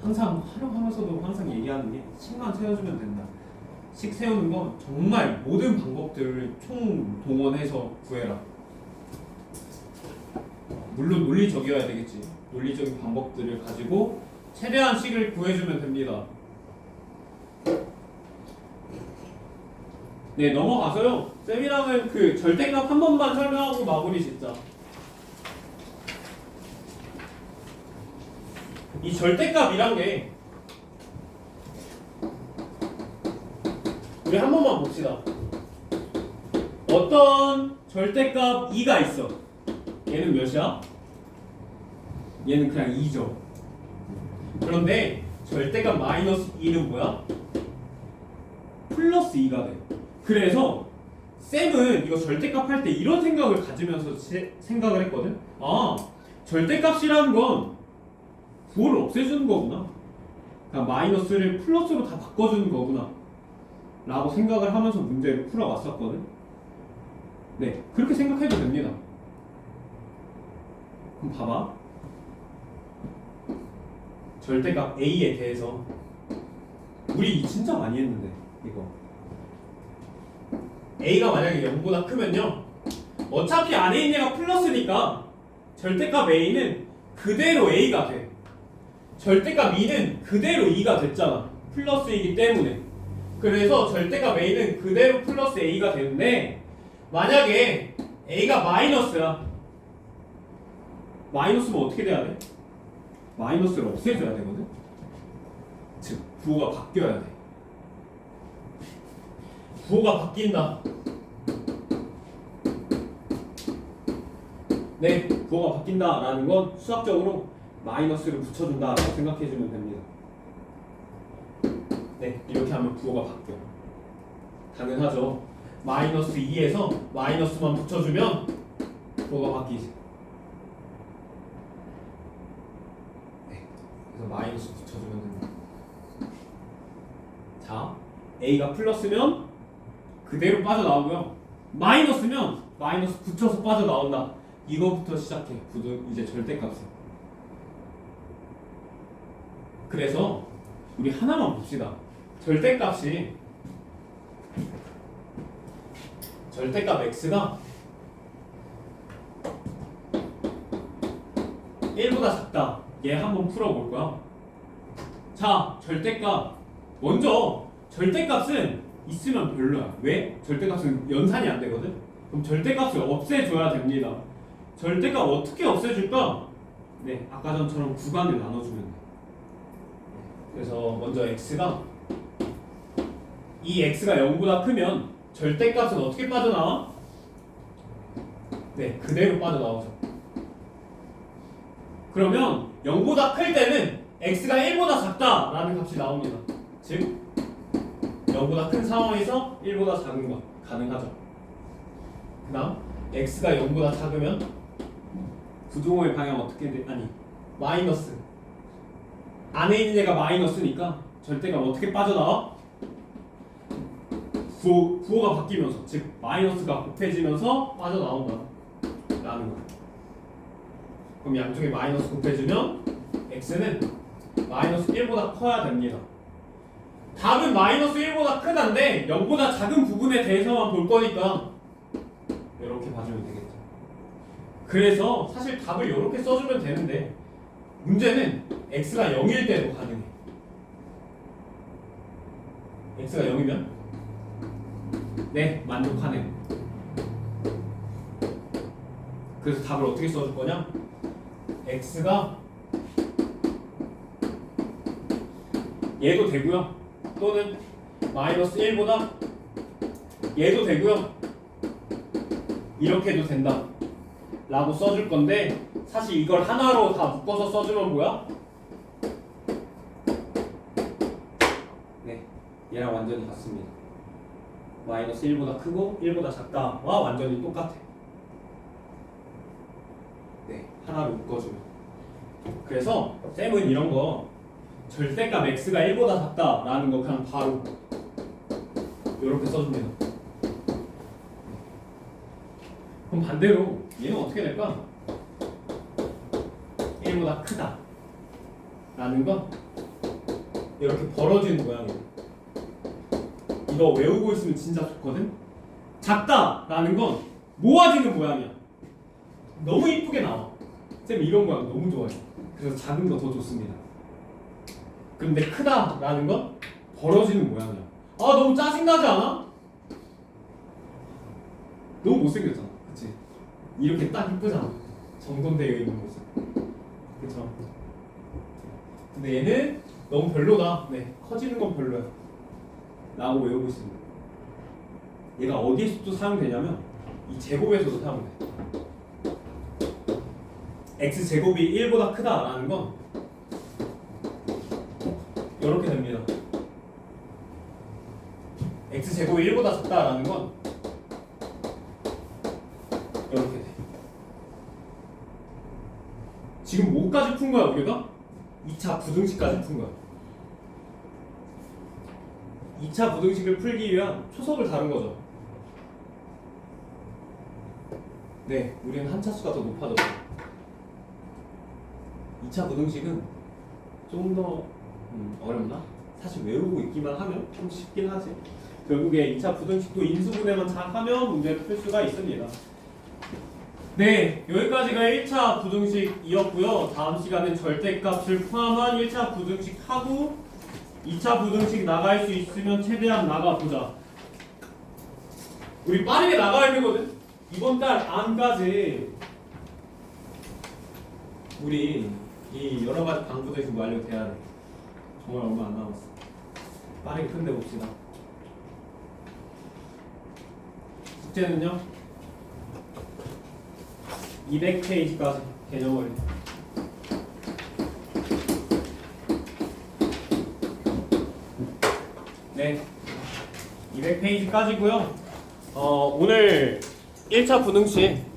항상 활용하면서도 항상 얘기하는 게 식만 세워주면 된다. 식 세우는 건 정말 모든 방법들을 총동원해서 구해라. 물론 논리적이어야 되겠지. 논리적인 방법들을 가지고 최대한 식을 구해주면 됩니다. 네, 넘어가서요. 쌤이랑은 그 절대값 한 번만 설명하고 마무리 짓자. 이 절대값이란 게 우리 한 번만 봅시다. 어떤 절대값 2가 있어. 얘는 몇이야? 얘는 그냥 2죠. 그런데 절대값 마이너스 2는 뭐야? 플러스 2가 돼. 그래서 쌤은 이거 절대값 할 때 이런 생각을 가지면서 생각을 했거든. 아, 절대값이라는 건 부호를 없애주는 거구나. 그러니까 마이너스를 플러스로 다 바꿔주는 거구나 라고 생각을 하면서 문제를 풀어왔었거든. 네, 그렇게 생각해도 됩니다. 그럼 봐봐. 절대값 A에 대해서 우리 진짜 많이 했는데 이거 a가 만약에 0보다 크면요, 어차피 안에 있는 애가 플러스니까 절대값 a는 그대로 a가 돼. 절대값 b는 그대로 2가 됐잖아. 플러스이기 때문에. 그래서 절대값 a는 그대로 플러스 a가 되는데, 만약에 a가 마이너스야. 마이너스면 어떻게 돼야 돼? 마이너스를 없애줘야 되거든. 즉 부호가 바뀌어야 돼. 부호가 바뀐다. 네, 부호가 바뀐다라는 건 수학적으로 마이너스를 붙여준다라고 생각해주면 됩니다. 네, 이렇게 하면 부호가 바뀌어. 당연하죠. 마이너스 2에서 마이너스만 붙여주면 부호가 바뀌지. 네, 그래서 마이너스 붙여주면 됩니다. 자, a가 플러스면 그대로 빠져나오고요. 마이너스면 마이너스 붙여서 빠져나온다. 이거부터 시작해. 이제 절대값은. 그래서 우리 하나만 봅시다. 절대값 x가 1보다 작다. 얘 한번 풀어볼 거야. 자, 절대값. 먼저 절대값은 있으면 별로야. 왜? 절대값은 연산이 안 되거든. 그럼 절대값을 없애줘야 됩니다. 절대값 어떻게 없애줄까? 네, 아까 전처럼 구간을 나눠주면 돼. 그래서 먼저 x가, 이 x가 0보다 크면 절대값은 어떻게 빠져나와? 네, 그대로 빠져나오죠. 그러면 0보다 클 때는 x가 1보다 작다라는 값이 나옵니다. 즉 0보다 큰 상황에서 1보다 작은 것 가능하죠. 그 다음 x가 0보다 작으면 부등호의 방향 어떻게 돼? 아니, 마이너스. 안에 있는 얘가 마이너스니까 절대값 어떻게 빠져나와? 부호가 바뀌면서, 즉 마이너스가 곱해지면서 빠져나온다 라는 거야. 그럼 양쪽에 마이너스 곱해주면 x는 마이너스 1보다 커야 됩니다. 답은 마이너스 1보다 크다인데 0보다 작은 부분에 대해서만 볼 거니까 이렇게 봐주면 되겠죠. 그래서 사실 답을 이렇게 써주면 되는데, 문제는 x가 0일 때도 가능해. x가 0이면 네, 만족하네. 그래서 답을 어떻게 써줄 거냐? x가 얘도 되고요, 또는 마이너스 1보다 얘도 되고요, 이렇게 해도 된다 라고 써줄 건데, 사실 이걸 하나로 다 묶어서 써주면 뭐야? 네, 얘랑 완전히 같습니다. 마이너스 1보다 크고 1보다 작다와 완전히 똑같아. 네, 하나로 묶어주면. 그래서 쌤은 이런 거 절대값 x가 1보다 작다라는 거 그냥 바로 이렇게 써줍니다. 그럼 반대로 얘는 어떻게 될까? 1보다 크다 라는 건 이렇게 벌어지는 모양이에요. 이거 외우고 있으면 진짜 좋거든? 작다 라는 건 모아지는 모양이야. 너무 이쁘게 나와. 쌤 이런 모양 너무 좋아해. 그래서 작은 거 더 좋습니다. 근데 크다 라는 건 벌어지는 모양이야. 아, 너무 짜증나지 않아? 너무 못생겼잖아. 그치? 이렇게 딱 이쁘잖아. 정돈되어 있는 모습. 그쵸? 근데 얘는 너무 별로다. 네, 커지는 건 별로야 라고 외우고 있습니다. 얘가 어디에서 또 사용되냐면 이 제곱에서도 사용돼. x제곱이 1보다 크다라는 건 이렇게 됩니다. x제곱이 1보다 작다라는 건 이렇게 돼. 지금 뭐까지 푼 거야 우리가? 2차 부등식까지 푼 거야. 2차 부등식을 풀기 위한 초석을 다룬 거죠. 네, 우리는 한 차수가 더 높아졌어. 2차 부등식은 좀 더 어렵나? 사실 외우고 있기만 하면 좀 쉽긴 하지. 결국에 2차 부등식도 인수분해만 잘 하면 문제를 풀 수가 있습니다. 네, 여기까지가 1차 부등식이었고요. 다음 시간엔 절대값을 포함한 1차 부등식 하고 2차 부등식 나갈 수 있으면 최대한 나가보자. 우리 빠르게 나가야 되거든? 이번 달 안까지 우리 이 여러 가지 방부등식 완료돼야 돼. 정말 얼마 안 남았어. 빠르게 끝내봅시다. 숙제는요? 200페이지까지 개념을. 네, 200페이지까지고요. 오늘 1차 부등식